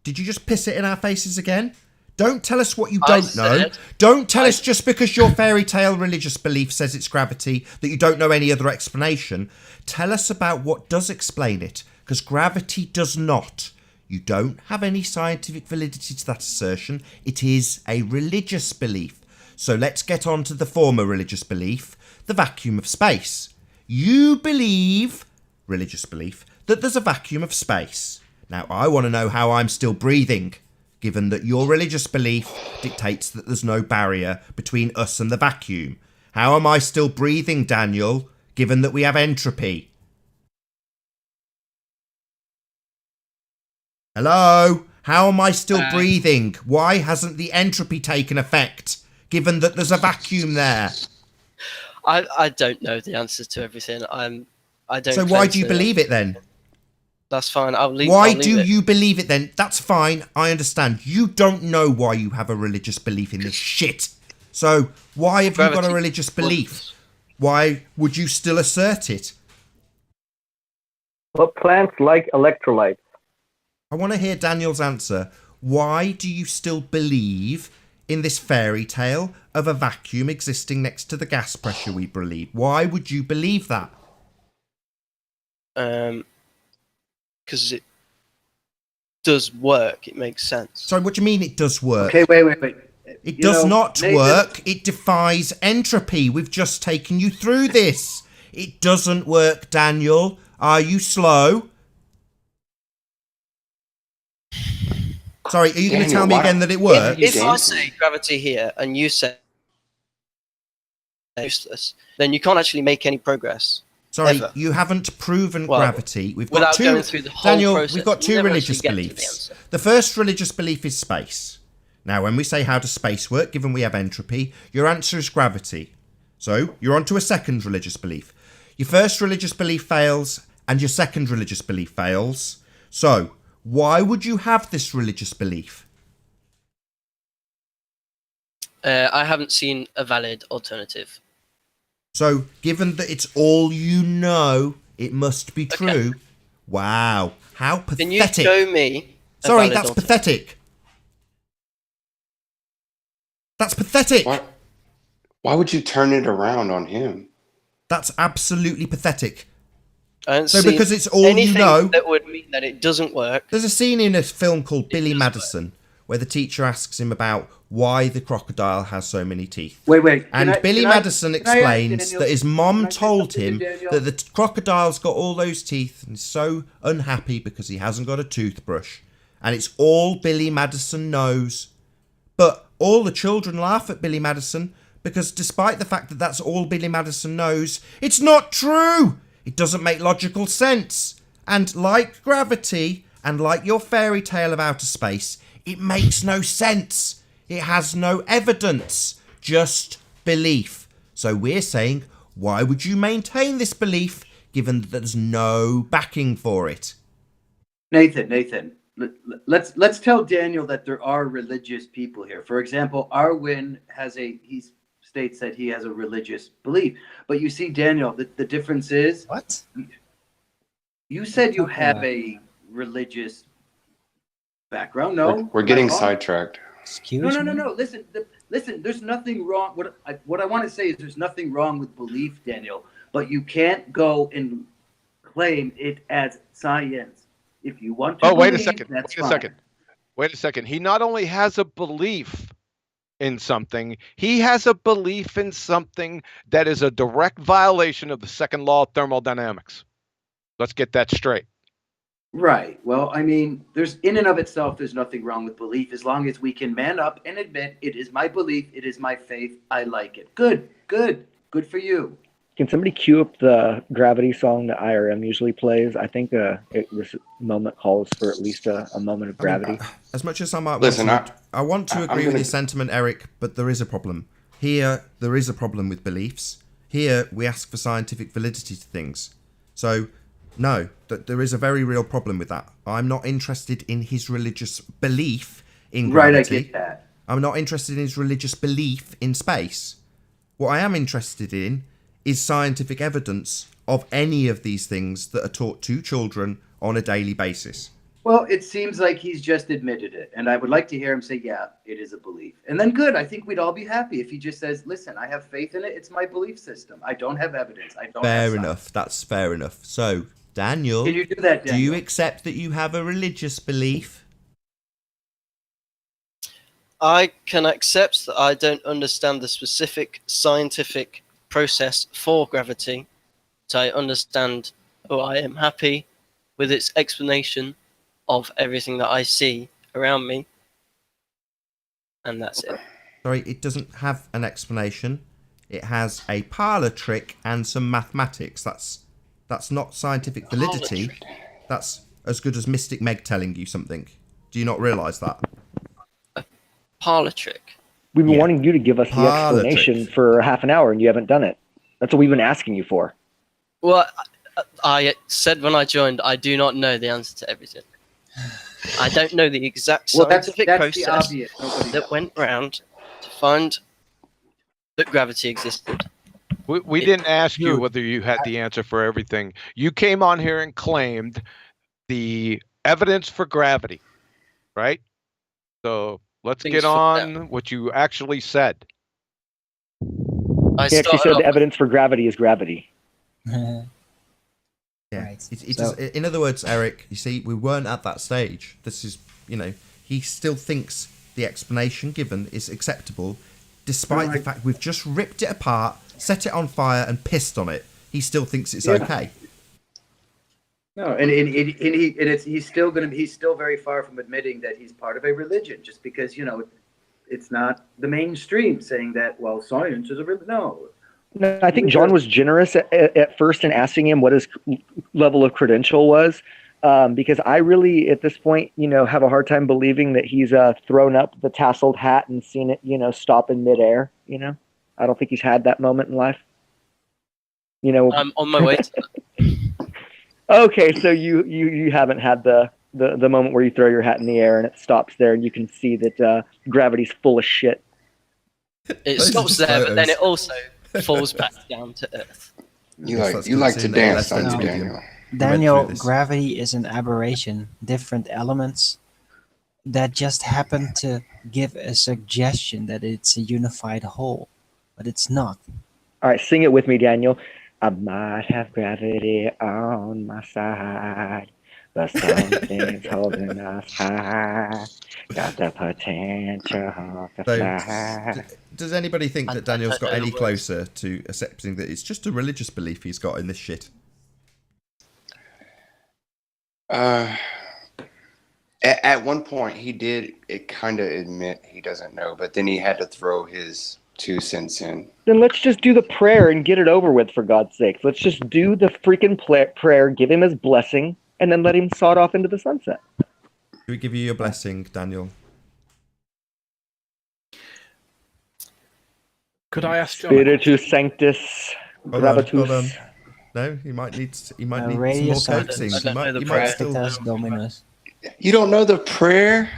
Did you just piss it in our faces again? Don't tell us what you don't know. Don't tell us just because your fairy tale religious belief says it's gravity that you don't know any other explanation. Tell us about what does explain it, because gravity does not. You don't have any scientific validity to that assertion. It is a religious belief. So let's get on to the former religious belief, the vacuum of space. You believe, religious belief, that there's a vacuum of space. Now, I want to know how I'm still breathing, given that your religious belief dictates that there's no barrier between us and the vacuum. How am I still breathing, Daniel, given that we have entropy? Hello? How am I still breathing? Why hasn't the entropy taken effect, given that there's a vacuum there? I don't know the answer to everything. I don't. So why do you believe it then? That's fine. Why do you believe it then? That's fine. I understand. You don't know why you have a religious belief in this shit. So why have you got a religious belief? Why would you still assert it? Well, plants like electrolytes. I want to hear Daniel's answer. Why do you still believe in this fairy tale of a vacuum existing next to the gas pressure we believe? Why would you believe that? Because it does work. It makes sense. Sorry, what do you mean it does work? Okay, wait. It does not work. It defies entropy. We've just taken you through this. It doesn't work, Daniel. Are you slow? Sorry, are you going to tell me again that it works? If I say gravity here and you say useless, then you can't actually make any progress. Sorry, ever. you haven't proven gravity. We've got without two, going through the whole Daniel, process, we've got you two never religious actually get to the beliefs. answer. The first religious belief is space. Now, when we say how does space work, given we have entropy, your answer is gravity. So, you're on to a second religious belief. Your first religious belief fails, and your second religious belief fails. So, why would you have this religious belief? I haven't seen a valid alternative. So, given that it's all you know, it must be true. Okay. Wow, how pathetic. Can you show me a Sorry, valid that's alternative? pathetic. That's pathetic. Why would you turn it around on him? That's absolutely pathetic. I don't So see because it's all you anything know, that would mean that it doesn't work. there's a scene in a film called Billy Madison where the teacher asks him about why the crocodile has so many teeth. Wait. And Billy Madison explains Daniel, that his mom told something him to Daniel? that the crocodile's got all those teeth and is so unhappy because he hasn't got a toothbrush. And it's all Billy Madison knows. But all the children laugh at Billy Madison because despite the fact that that's all Billy Madison knows, it's not true! It doesn't make logical sense. And like gravity, and like your fairy tale of outer space, it makes no sense. It has no evidence, just belief. So we're saying, why would you maintain this belief given that there's no backing for it? Nathan, let's tell Daniel that there are religious people here. For example, Arwin he states that he has a religious belief. But you see, Daniel, the difference is What? You said you have a religious background. No, We're getting sidetracked. Excuse me? No. Listen. There's nothing wrong. What I want to say is there's nothing wrong with belief, Daniel. But you can't go and claim it as science. If you want to. Oh, wait a believe, second. that's Wait a fine. second. Wait a second. He not only has a belief in something, he has a belief in something that is a direct violation of the second law of thermodynamics. Let's get that straight. Right. Well, I mean, there's in and of itself, there's nothing wrong with belief as long as we can man up and admit it is my belief, it is my faith, I like it. Good for you. Can somebody cue up the Gravity song that IRM usually plays? I think this moment calls for at least a moment of gravity. As much as I might Listen, I want to agree with your sentiment, Eric, but there is a problem. Here, there is a problem with beliefs. Here, we ask for scientific validity to things. So, no, there is a very real problem with that. I'm not interested in his religious belief in gravity. Right, I get that. I'm not interested in his religious belief in space. What I am interested in is scientific evidence of any of these things that are taught to children on a daily basis. Well, it seems like he's just admitted it. And I would like to hear him say, yeah, it is a belief. And then good. I think we'd all be happy if he just says, listen, I have faith in it. It's my belief system. I don't have evidence. I don't Fair have enough. That's fair enough. So, Daniel, can you do that, Daniel? do you accept that you have a religious belief? I can accept that I don't understand the specific scientific process for gravity, so I understand, or I am happy with its explanation of everything that I see around me, and that's it. Sorry, it doesn't have an explanation. It has a parlor trick and some mathematics. That's not scientific validity. That's as good as Mystic Meg telling you something. Do you not realise that? A parlor trick. We've been wanting you to give us the Parlor explanation trick. for half an hour, and you haven't done it. That's what we've been asking you for. Well, I said when I joined, I do not know the answer to everything. I don't know the exact scientific that's the process obvious. Nobody that knows. went round to find that gravity existed. We didn't ask you whether you had the answer for everything. You came on here and claimed the evidence for gravity, right? So let's Things get for on what you actually said. I He actually started said off the evidence for gravity is gravity. Yeah. Right. In other words, Eric, you see, we weren't at that stage. This is, he still thinks the explanation given is acceptable, despite the fact we've just ripped it apart, set it on fire, and pissed on it. He still thinks it's okay. No, and he's still very far from admitting that he's part of a religion, just because it's not the mainstream saying that. Well, science is a religion. No. No, I think John was generous at first in asking him what his level of credential was, because I really, at this point, have a hard time believing that he's thrown up the tasseled hat and seen it, stop in midair. I don't think he's had that moment in life. I'm on my way to that. Okay, so you haven't had the moment where you throw your hat in the air and it stops there and you can see that gravity's full of shit. It Those are stops just there, but then photos. it also falls back down to Earth. You Yes, like that's you good like to to see there. dance, That's don't you, good. Daniel? Daniel, this. gravity is an aberration, different elements that just happen to give a suggestion that it's a unified whole, but it's not. All right, sing it with me, Daniel. I might have gravity on my side, but something's holding us high. Got the potential to So, fly. does anybody think that Daniel's got I know any the words. closer to accepting that it's just a religious belief he's got in this shit? At one point, he did kind of admit he doesn't know, but then he had to throw his 2 cents in. Then let's just do the prayer and get it over with, for God's sake. Let's just do the freaking prayer, give him his blessing, and then let him sod off into the sunset. Do we give you your blessing, Daniel? Could I ask John? Spiritus Sanctus Hold on. Gravatus. No, he might need some more Radio coaxing. Sanctus. He might prayer. still. Sanctus Dominus. You don't know the prayer?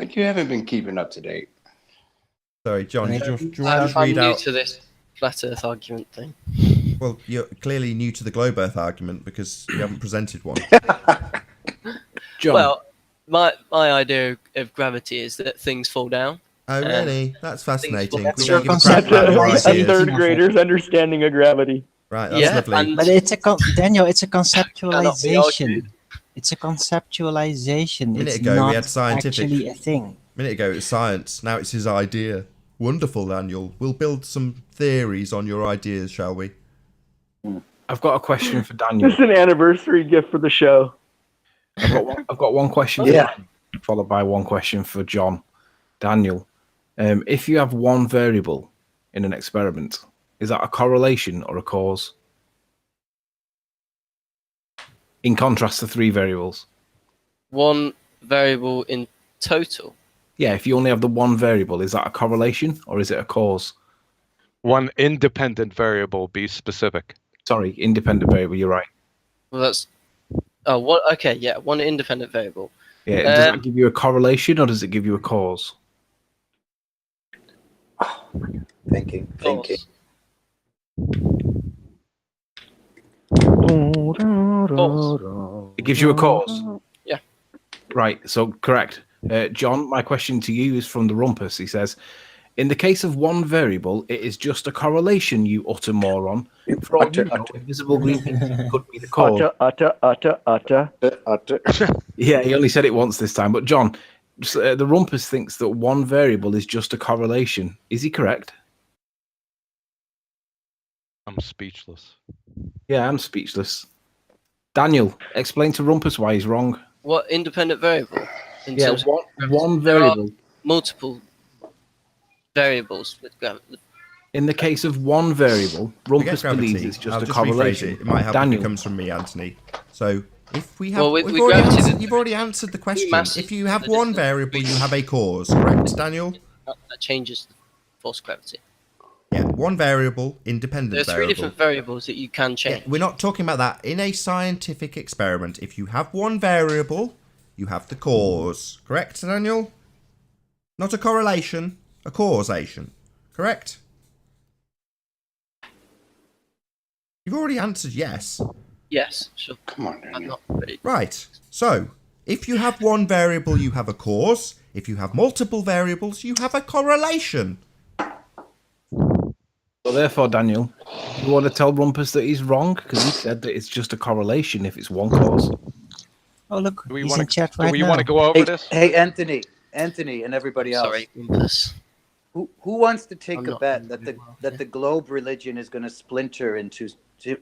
You haven't been keeping up to date. Sorry, John. Do you want to just I'm read new out? to this flat Earth argument thing. Well, you're clearly new to the globe Earth argument because you haven't presented one. John, Well, my idea of gravity is that things fall down. Oh, really? That's fascinating. That's We your don't give a crap concept. about your That's A idea. ideas. third grader's understanding of gravity. Right, that's Yeah, lovely. and- But it's Daniel, it's a Cannot be conceptualization. argued. It's a conceptualization. Minute It's ago, we not had scientific. actually a thing. A minute ago, it was science. Now it's his idea. Wonderful, Daniel. We'll build some theories on your ideas, shall we? I've got a question for Daniel. This is an anniversary gift for the show. I've got one question for Daniel, followed by one question for John. Daniel, if you have one variable in an experiment, is that a correlation or a cause? In contrast to 3 variables. One variable in total. Yeah, if you only have the one variable, is that a correlation or is it a cause? One independent variable, be specific. Sorry, independent variable, you're right. Well, that's... Oh, what? Okay, yeah, one independent variable. Yeah, does that give you a correlation or does it give you a cause? Thinking. It gives you a cause? Yeah. Right, so correct. John, my question to you is from the Rumpus. He says, in the case of one variable, it is just a correlation, you utter moron. For all you know, invisible green pixels could be the cause. Utter. Yeah, he only said it once this time. But John, the Rumpus thinks that one variable is just a correlation. Is he correct? I'm speechless. Yeah, I'm speechless. Daniel, explain to Rumpus why he's wrong. What independent variable? Yeah, one variable. Multiple variables with gravity. In the case of one variable, Rumpus believes it's just a correlation. It might help Daniel. if it comes from me, Anthony. So if we have, Well, with you've already answered the question. If you have one variable, you have a cause, correct, Daniel? That changes the force gravity. Yeah, one variable, independent There are 3 variable. different variables that you can change. Yeah, we're not talking about that. In a scientific experiment, if you have one variable, you have the cause. Correct, Daniel? Not a correlation, a causation. Correct? You've already answered yes. Yes, sure. Come on, I'm Daniel. not ready. Right. So, if you have one variable, you have a cause. If you have multiple variables, you have a correlation. So therefore, Daniel, you want to tell Rumpus that he's wrong? Because he said that it's just a correlation if it's one cause. Oh, look, Do we he's want in to? chat Do right we now. want to go over this? Hey, Anthony, and everybody else. Sorry, Rumpus. Who wants to take I'm a not bet in that the the world, that the globe religion is going to splinter into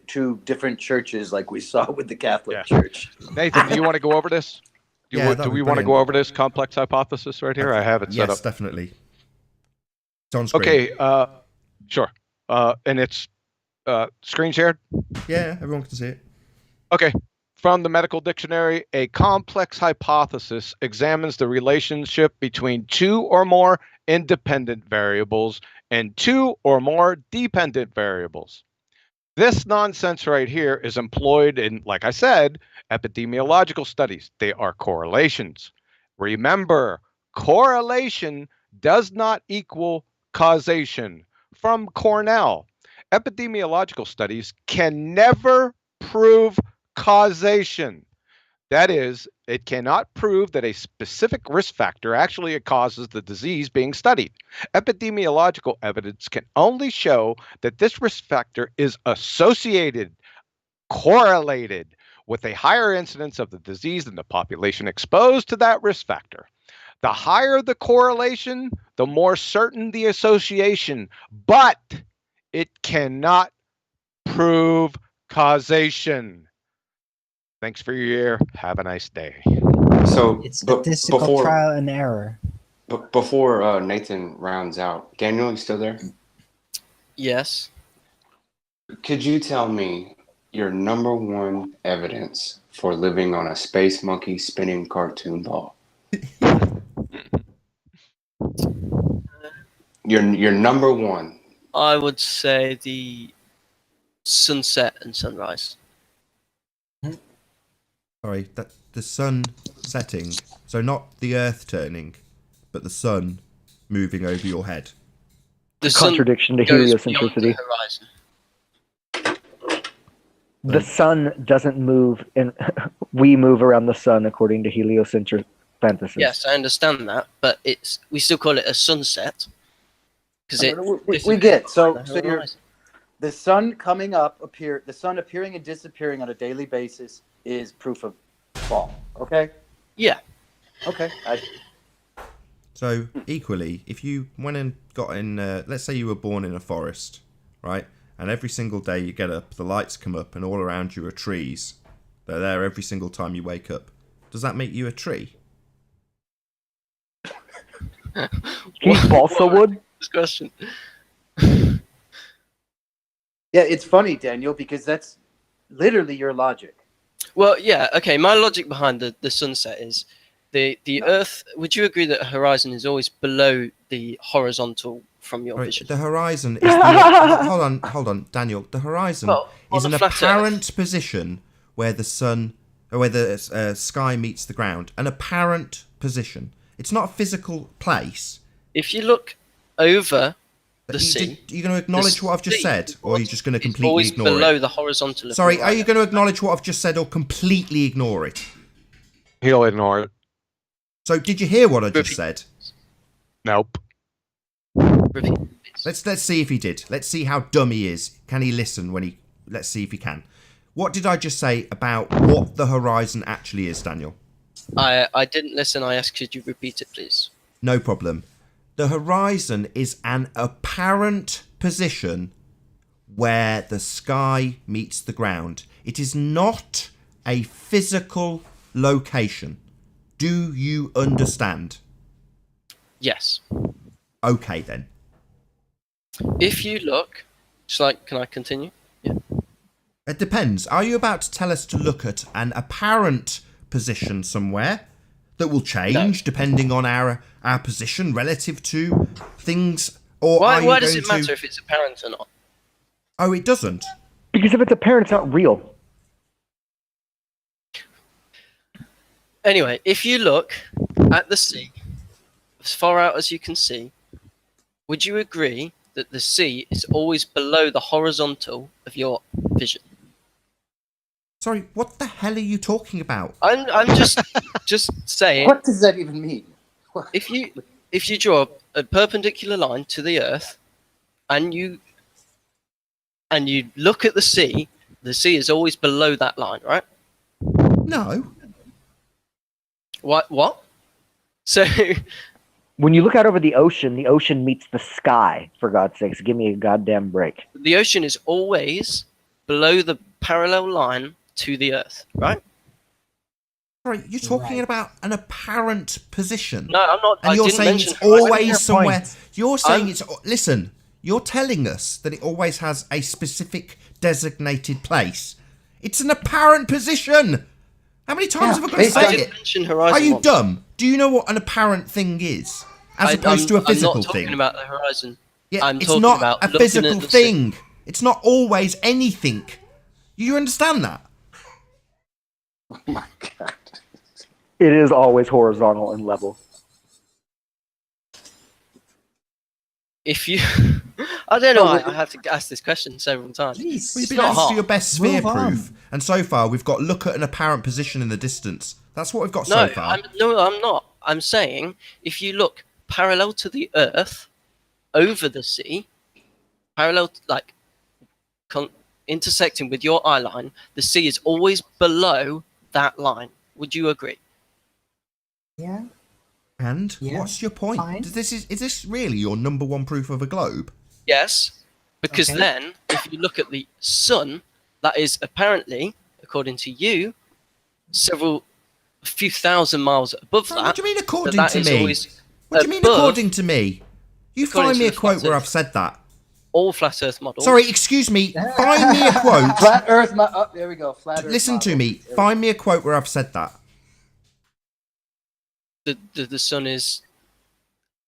two different churches like we saw with the Catholic Church? Nathan, do you want to go over this? Do we want to go over this complex hypothesis right here? I have it set up. Yes, definitely. It's on screen. Okay, sure. And it's screen shared? Yeah, everyone can see it. Okay. From the medical dictionary, a complex hypothesis examines the relationship between 2 or more independent variables and 2 or more dependent variables. This nonsense right here is employed in, like I said, epidemiological studies. They are correlations. Remember, correlation does not equal causation. From Cornell, epidemiological studies can never prove causation. That is, it cannot prove that a specific risk factor actually causes the disease being studied. Epidemiological evidence can only show that this risk factor is associated, correlated with a higher incidence of the disease than the population exposed to that risk factor. The higher the correlation, the more certain the association, but it cannot prove causation. Thanks for your ear. Have a nice day. So It's statistical trial and error. Before Nathan rounds out, Daniel, you still there? Yes. Could you tell me your number one evidence for living on a space monkey spinning cartoon ball? Your number one. I would say the sunset and sunrise. Sorry, that the sun setting. So not the earth turning, but the sun moving over your head. The contradiction to heliocentricity. The sun doesn't move, and we move around the sun according to heliocentric fantasy. Yes, I understand that, but we still call it a sunset because we get so you're, the sun coming up the sun appearing and disappearing on a daily basis is proof of fall. Okay. Yeah. Okay. So equally, if you went and got in, let's say you were born in a forest, right? And every single day you get up, the lights come up, and all around you are trees. They're there every single time you wake up. Does that make you a tree? He's balsa wood. This question. Yeah, it's funny, Daniel, because that's literally your logic. Well, yeah, okay. My logic behind the sunset is the Earth. Would you agree that a horizon is always below the horizontal from your Right, vision? the horizon is the, hold on, Daniel. The horizon is on an a flat apparent position where the sun, or where the sky meets the ground. An apparent position. It's not a physical place. If you look over the sea, Are you going to acknowledge what I've just said, or are you just going to completely always ignore below it? the horizontal. Of Sorry, the are you going to acknowledge what I've just said, or completely ignore it? He'll ignore it. So, did you hear what I just said? Nope. Let's see if he did. Let's see how dumb he is. Can he listen when he? Let's see if he can. What did I just say about what the horizon actually is, Daniel? I didn't listen. I asked, could you repeat it, please? No problem. The horizon is an apparent position where the sky meets the ground. It is not a physical location. Do you understand? Yes. Okay, then. If you look, can I continue? Yeah. It depends. Are you about to tell us to look at an apparent position somewhere that will change depending on our position relative to things? Or why does it matter if it's apparent or not? Oh, it doesn't? Because if it's apparent, it's not real. Anyway, if you look at the sea, as far out as you can see, would you agree that the sea is always below the horizontal of your vision? Sorry, what the hell are you talking about? I'm just saying. What does that even mean? If you draw a perpendicular line to the Earth, and you look at the sea is always below that line, right? No. What? So when you look out over the ocean meets the sky, for God's sakes. Give me a goddamn break. The ocean is always below the parallel line to the Earth, right? Sorry, you're talking about an apparent position. No, I'm not. And you're saying it's always somewhere. You're saying it's. Listen, you're telling us that it always has a specific designated place. It's an apparent position. How many times have I got to say it? Are you dumb? Do you know what an apparent thing is, as opposed to a physical I'm not talking thing? about the horizon. Yeah, I'm it's talking not about a looking physical at the thing. It's not always anything. You understand that? Oh my god. It is always horizontal and level. If you, I don't know. I have to ask this question several times. Well, you've been asked for your best sphere proof, and so far we've got look at an apparent position in the distance. That's what we've got so far. I'm not. I'm saying if you look parallel to the Earth, over the sea, parallel, intersecting with your eye line, the sea is always below that line. Would you agree? Yeah. And what's your point? Fine. Is this really your number one proof of a globe? Yes, because then if you look at the sun, that is apparently, according to you, a few thousand miles above that. What do you mean according that to is me? always What do you mean above- according to me? You according find to me a the quote flat where Earth. I've said that. All flat Earth models. Sorry, excuse me. Find me a quote. Flat Earth. There we go. Flat Earth. Listen to model. me. Find me a quote where I've said that. The sun is.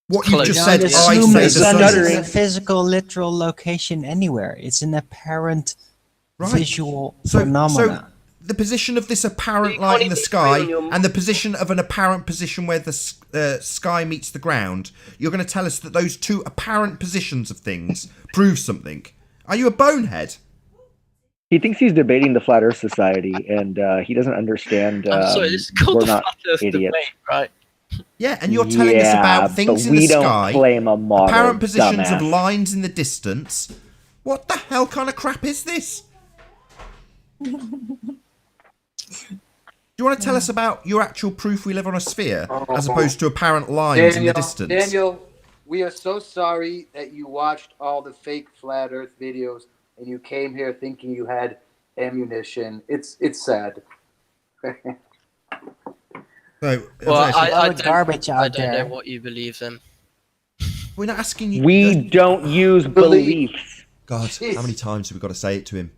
What you just said, Don't I assume say the it's sun in is. a physical, literal location anywhere. It's an apparent visual phenomena. So the position of this apparent You light can't in the even sky agree on your- and the position of an apparent position where the sky meets the ground, you're going to tell us that those two apparent positions of things prove something. Are you a bonehead? He thinks he's debating the Flat Earth Society, and he doesn't understand. I'm sorry, this is called we're the not Flat Earth idiots. debate, right? Yeah, and you're telling us about things but in the we don't sky, claim a model, apparent positions dumbass. of lines in the distance. What the hell kind of crap is this? Do you want to tell us about your actual proof we live on a sphere, as opposed to apparent lines in the distance? Daniel, we are so sorry that you watched all the fake flat Earth videos and you came here thinking you had ammunition. It's sad. So, Well, I garbage out I don't there. know what you believe then. we're not asking you. We don't use beliefs. God, Jeez. how many times have we got to say it to him?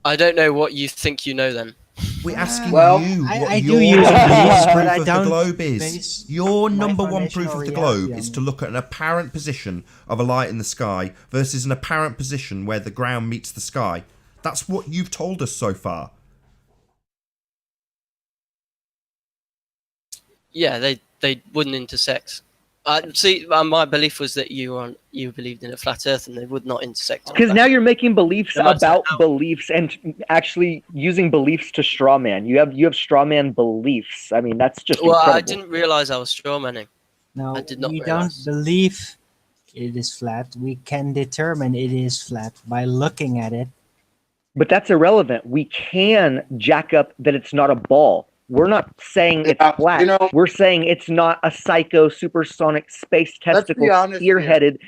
I don't know what you think you know then. We're asking Well, you what I do your use proof beliefs, but I of the don't globe is. base Your my number one foundation proof or of the reality globe on is it. to look at an apparent position of a light in the sky versus an apparent position where the ground meets the sky. That's what you've told us so far. Yeah, they wouldn't intersect. My belief was that you believed in a flat Earth and they would not intersect. Because now you're making beliefs No matter about how- beliefs and actually using beliefs to straw man. You have straw man beliefs. I mean, that's just Well, incredible. I didn't realize I was strawmanning. No, I did not we realize. don't believe it is flat. We can determine it is flat by looking at it. But that's irrelevant. We can jack up that it's not a ball. We're not saying it's Yeah, flat. you know- We're saying it's not a psycho supersonic space Let's be testicle honest here. spearheaded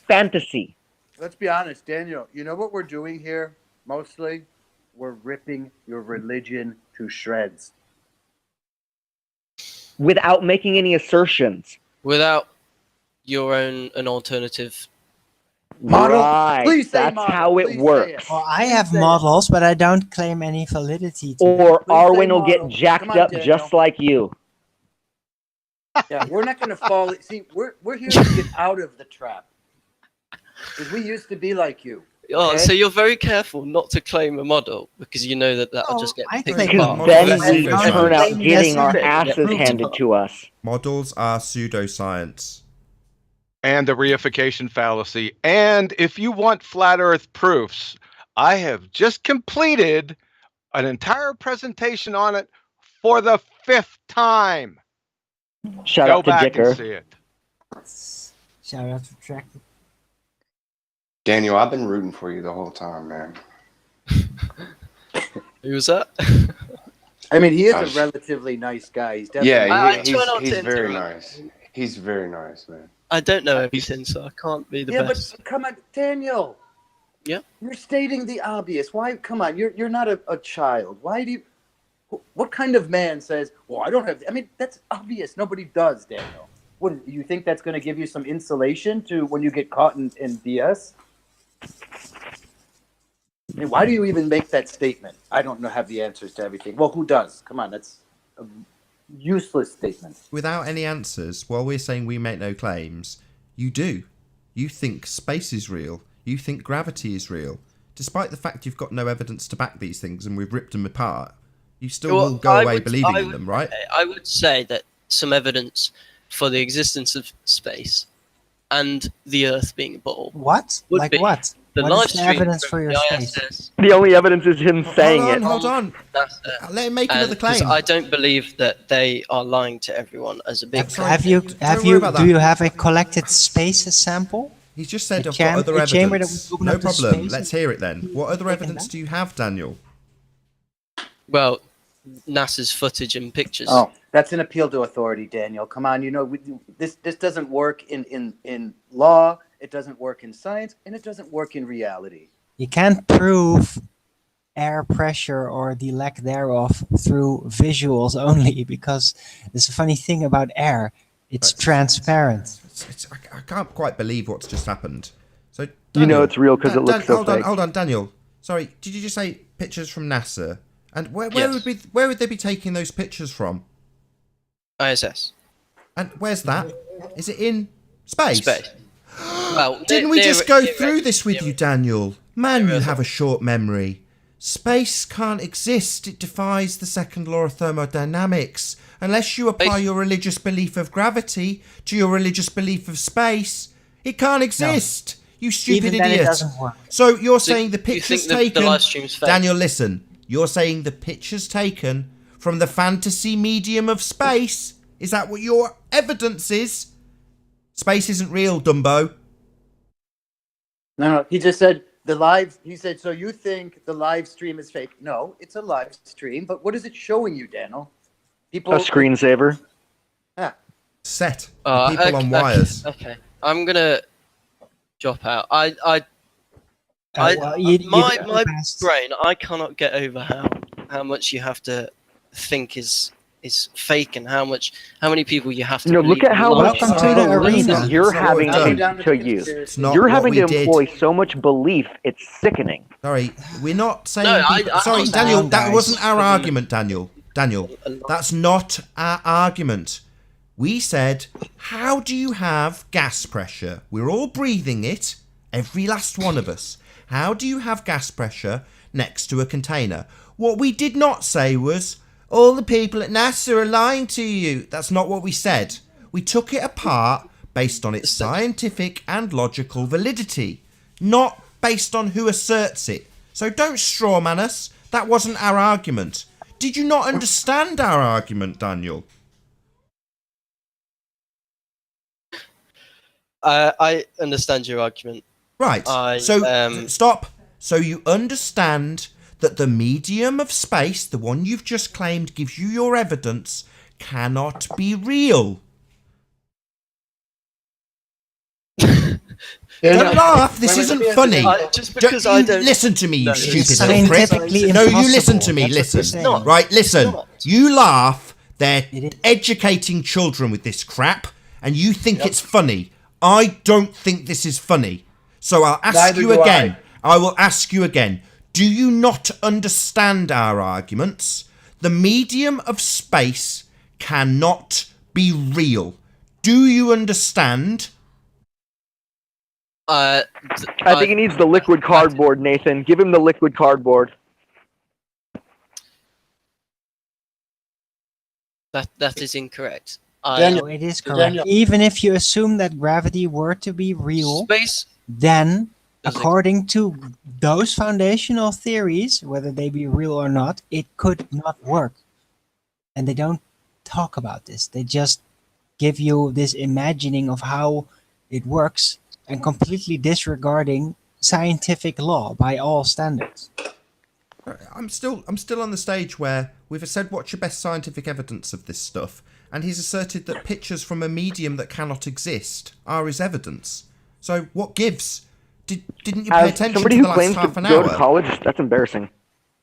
fantasy. Let's be honest, Daniel. You know what we're doing here? Mostly, we're ripping your religion to shreds. Without making any assertions. Without your own an alternative. Model? Right. Please say That's model. how it Please say works. it. Well, I Please have say it. models, but I don't claim any validity to them. Or Please say Arwen will model. get jacked Come on, up Daniel. just like you. Yeah, we're not going to fall. See, we're here to get out of the trap. Because we used to be like you. Oh, Okay. so you're very careful not to claim a model because you know that that'll Oh, just get I picked claim Because apart. model. then Models we are turn out pseudo- getting our Yes, asses yeah. handed to us. Models are pseudoscience. And the reification fallacy. And if you want flat Earth proofs, I have just completed an entire presentation on it for the 5th time. Shout Go out to back Dicker. and see it. Shout out to Track. Daniel, I've been rooting for you the whole time, man. Who was that? I mean, he is Gosh. a relatively nice guy. He's definitely. Yeah, I try not he's to very interrupt. nice. He's very nice, man. I don't know everything, so I can't be the Yeah, best. but come on, Daniel. Yeah? You're stating the obvious. Why? Come on, you're not a child. Why do you? What kind of man says, "Well, I don't have"? I mean, that's obvious. Nobody does, Daniel. What do you think that's going to give you some insulation to when you get caught in BS? I mean, why do you even make that statement? I don't have the answers to everything. Well, who does? Come on, that's a useless statement. Without any answers, while we're saying we make no claims, you do. You think space is real. You think gravity is real. Despite the fact you've got no evidence to back these things and we've ripped them apart, you still will go away believing in them, right? I would say that some evidence for the existence of space and the Earth being a ball. What? Would Like be what? The What live is the stream evidence from for your the space? ISS. The only evidence is him saying it. Hold on. That's Let him make and another 'cause claim. I don't believe that they are lying to everyone as a big. Sorry, Have you? don't Have worry you? about Do that. you have a collected space sample? He's just said The I've got other the chamber that evidence. we open No up to problem. space Let's and- hear it then. What other Taken evidence that? do you have, Daniel? Well, NASA's footage and pictures. Oh, that's an appeal to authority, Daniel. Come on, you know this doesn't work in law. It doesn't work in science, and it doesn't work in reality. You can't prove air pressure or the lack thereof through visuals only, because there's a funny thing about air. It's transparent. I can't quite believe what's just happened. So You know Daniel- it's real 'cause it looks so fake. Hold on, Daniel. Sorry, did you just say pictures from NASA? And where Yes. would they be taking those pictures from? ISS. And where's that? Is it in space? Space. Well, Didn't we near- just go near- through this with near- you, Daniel? Man, near you Earth. have a short memory. Space can't exist. It defies the second law of thermodynamics. Unless you apply Space- your religious belief of gravity to your religious belief of space, it can't exist. You stupid Even then, it idiot. doesn't work. So you're So saying the you pictures think the taken... live stream's fake? Daniel, listen. You're saying the pictures taken from the fantasy medium of space. Is that what your evidence is? Space isn't real, Dumbo. No, he just said the live. He said, "So you think the live stream is fake?" No, it's a live stream. But what is it showing you, Daniel? People. A screensaver. Ah, Set. The people on wires. Okay. I'm gonna drop out. My brain, I cannot get over how much you have to think is fake and how many people you have to. Look at how much Welcome to the arena. you're having to use. It's not You're what having we to did. employ so much belief. It's sickening. Sorry, we're not saying. No, Sorry, I'm Daniel, saying, that guys. wasn't our argument, Daniel. Daniel, that's not our argument. We said, how do you have gas pressure? We're all breathing it, every last one of us. How do you have gas pressure next to a container? What we did not say was, all the people at NASA are lying to you. That's not what we said. We took it apart based on its scientific and logical validity, not based on who asserts it. So don't strawman us. That wasn't our argument. Did you not understand our argument, Daniel? I understand your argument. Right. Stop. So you understand that the medium of space, the one you've just claimed gives you your evidence, cannot be real. Don't laugh. This isn't funny. Just because I don't listen to me, you No, stupid little prick. scientifically No, you impossible. listen to me. That's what Listen. we're saying. Right, listen. not. You laugh. They're It is. educating children with this crap, and you think it's funny. I don't think this is funny. So I'll ask Neither you do again. I will ask you again. Do you not understand our arguments? The medium of space cannot be real. Do you understand? I think he needs the liquid cardboard, Nathan. Give him the liquid cardboard. That is incorrect. Daniel, No, it is correct. Daniel. Even if you assume that gravity were to be real, Space. then Does it- according to those foundational theories, whether they be real or not, it could not work. And they don't talk about this. They just give you this imagining of how it works and completely disregarding scientific law by all standards. I'm still on the stage where we've said what's your best scientific evidence of this stuff, and he's asserted that pictures from a medium that cannot exist are his evidence. So what gives? Didn't you pay As attention somebody to who the last claims half to an go to hour? college, that's embarrassing.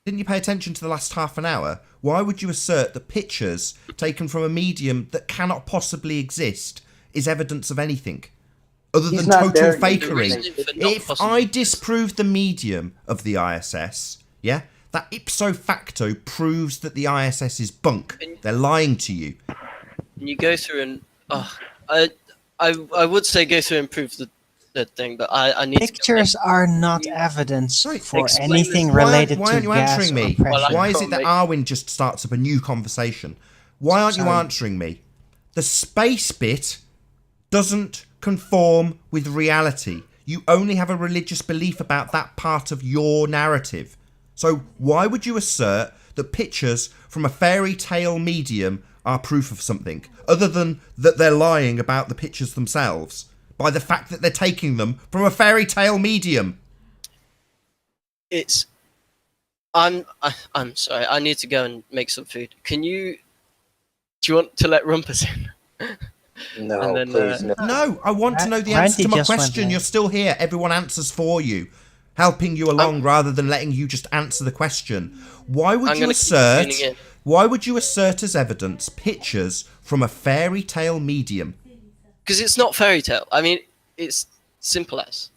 Didn't you pay attention to the last half an hour? Why would you assert that pictures taken from a medium that cannot possibly exist is evidence of anything other He's than not total there. fakery? The reason for not If possible- I disprove the medium of the ISS, yeah, that ipso facto proves that the ISS is bunk. They're lying to you. And you go through and I would say go through and prove the thing, but I need Pictures are not evidence Sorry, for explain anything this. related Why aren't to you gas answering or me? pressure. Well, I Why is it can't that make- Arwin just starts up a new conversation? Why aren't you Sorry. answering me? The space bit doesn't conform with reality. You only have a religious belief about that part of your narrative. So why would you assert that pictures from a fairy tale medium are proof of something, other than that they're lying about the pictures themselves by the fact that they're taking them from a fairy tale medium? I'm sorry. I need to go and make some food. Do you want to let Rumpus in? No, And then, please, no. No, I want to know the Randy answer to my just went question. there. You're still here. Everyone answers for you, helping you along rather than letting you just answer the question. Why would I'm you gonna keep assert? tuning in. Why would you assert as evidence pictures from a fairy tale medium? Because it's not fairy tale. I mean, it's simple as.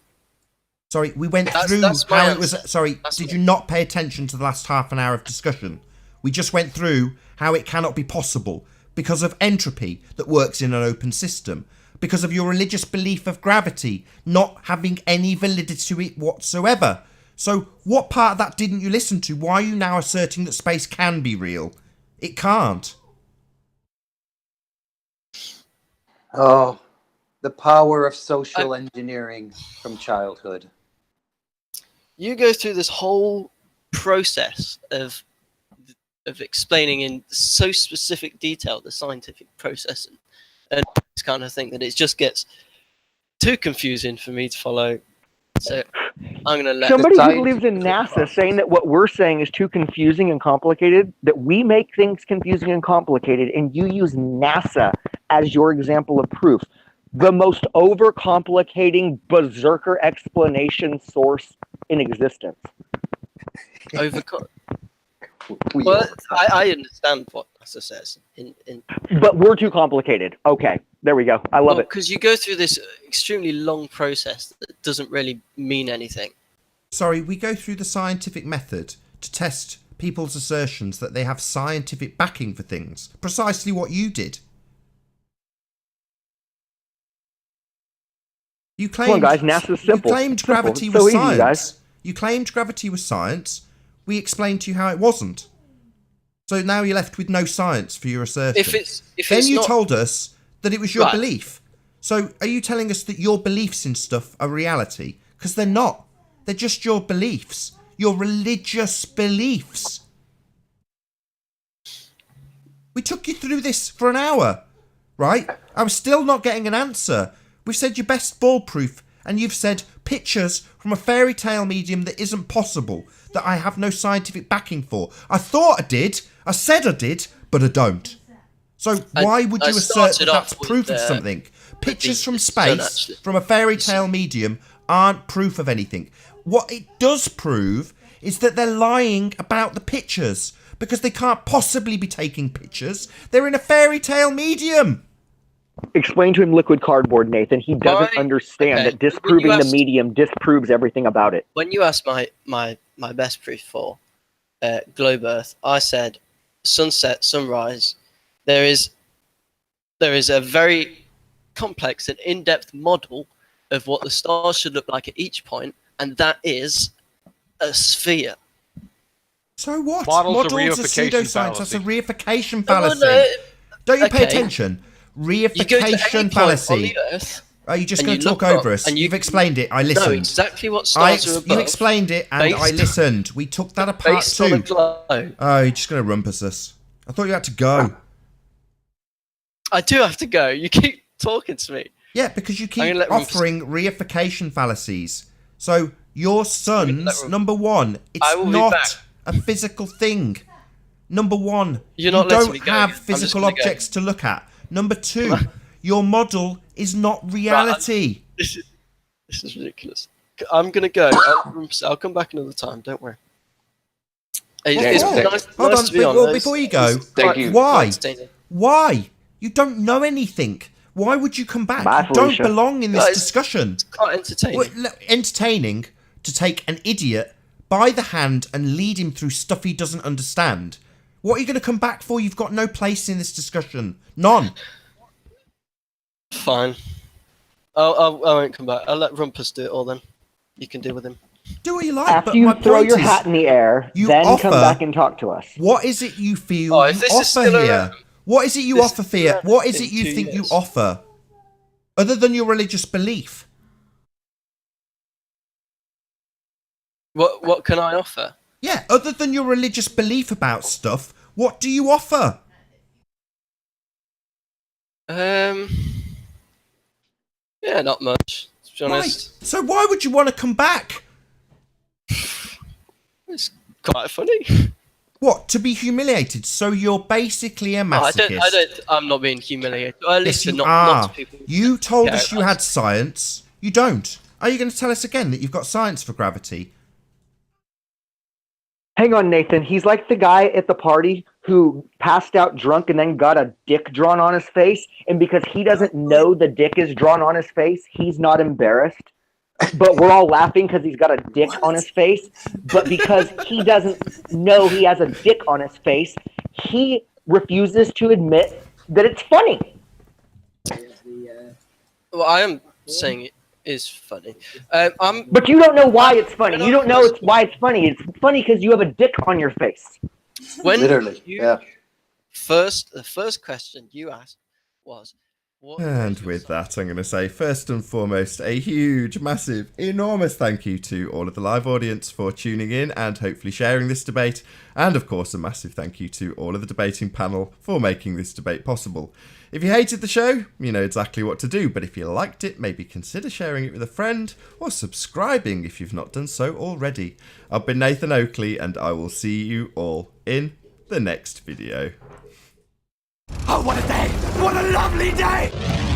Sorry, we went That's- through that's my how it was. answer. Sorry, That's did my- you not pay attention to the last half an hour of discussion? We just went through how it cannot be possible because of entropy that works in an open system, because of your religious belief of gravity not having any validity to it whatsoever. So what part of that didn't you listen to? Why are you now asserting that space can be real? It can't. Oh, the power of social engineering from childhood. You go through this whole process of explaining in so specific detail the scientific process and this kind of thing that it just gets too confusing for me to follow. So I'm gonna let Somebody who Science- believes in NASA saying that what we're saying is too confusing and complicated, that we make things confusing and complicated, and you use NASA as your example of proof. The most overcomplicating berserker explanation source in existence. overcut. We Well, are. I understand what NASA says in But we're too complicated. Okay, there we go. I love it. because you go through this extremely long process that doesn't really mean anything. Sorry, we go through the scientific method to test people's assertions that they have scientific backing for things. Precisely what you did. You claimed, Come on, guys. NASA's simple. You claimed Simple. gravity It's so was easy, science. guys. You claimed gravity was science. We explained to you how it wasn't. So now you're left with no science for your assertion. If then it's you not, told us that it was your Right. belief. So are you telling us that your beliefs in stuff are reality? Because they're not. They're just your beliefs. Your religious beliefs. We took you through this for an hour, right? I'm still not getting an answer. We've said your best ball proof, and you've said pictures from a fairy tale medium that isn't possible, that I have no scientific backing for. I thought I did. I said I did, but I don't. So why would I you assert that started that's off with, proof of something? Pictures the from sun, space, actually. from a fairy tale medium, aren't proof of anything. What it does prove is that they're lying about the pictures, because they can't possibly be taking pictures. They're in a fairy tale medium. Explain to him liquid cardboard, Nathan. He doesn't understand okay, that disproving when you the asked- medium disproves everything about it. When you asked my best proof for globe Earth, I said sunset, sunrise. There is a very complex and in-depth model of what the stars should look like at each point, and that is a sphere. So what? Models of are reification pseudoscience. That's a fallacy. reification No, no, fallacy. no. Don't you pay Okay. attention? You go to any Reification point fallacy. on the Earth. Are you just and going you to talk look up over us? and You've explained it. I listened. know exactly what stars are above. You explained it, and I based- listened. We took that apart based on a too. globe. Oh, you're just going to rumpus us. I thought you had to go. I do have to go. You keep talking to me. Yeah, because you I'm keep gonna let Rumpus- offering reification fallacies. So your sun's Rumpus- number one. I will It's be not back. a physical thing. Number one, You're not you letting don't me go. have I'm just physical gonna go. objects to look at. Number two, your model is not reality. This is ridiculous. I'm gonna go. I'll come back another time. Don't worry. It's Daniel, nice, Hold nice on, to be on. well, Those- before you go, Thank you. why? Staying. Why? You don't know anything. Why would you come back? Bye, You don't Felicia. belong in this Guys, discussion. Quite entertaining. Well, entertaining to take an idiot by the hand and lead him through stuff he doesn't understand. What are you going to come back for? You've got no place in this discussion. None. Fine. I won't come back. I'll let Rumpus do it all then. You can deal with him. Do what you like. After but you my throw point your is, hat in the air, you then offer- come back and talk to us. what is it you feel Oh, you if this is offer still here? around- What is it you this offer is here? around What is in it you 2 think you years. offer? Other than your religious belief. What can I offer? Yeah, other than your religious belief about stuff, what do you offer? Yeah, not much. To be Right. honest, So why would you want to come back? it's quite funny. What, to be humiliated? So you're basically a masochist. I'm not being humiliated. Or at least Yes, you not are. to people. You told Yeah, us you had science. You don't. Are you going to tell us again that you've got science for gravity? Hang on, Nathan. He's like the guy at the party who passed out drunk and then got a dick drawn on his face. And because he doesn't know the dick is drawn on his face, he's not embarrassed. But we're all laughing because he's got a dick on his face. But because he doesn't know he has a dick on his face, he refuses to admit that it's funny. Well, I am saying it is funny. But you don't know why it's funny. You don't know why it's funny. It's funny because you have a dick on your face. When Literally, you, yeah. the first question you asked was, What a And graceful with sight. that, I'm going to say, first and foremost, a huge, massive, enormous thank you to all of the live audience for tuning in and hopefully sharing this debate. And of course, a massive thank you to all of the debating panel for making this debate possible. If you hated the show, you know exactly what to do. But if you liked it, maybe consider sharing it with a friend or subscribing if you've not done so already. I've been Nathan Oakley, and I will see you all in the next video. Oh, what a day! What a lovely day!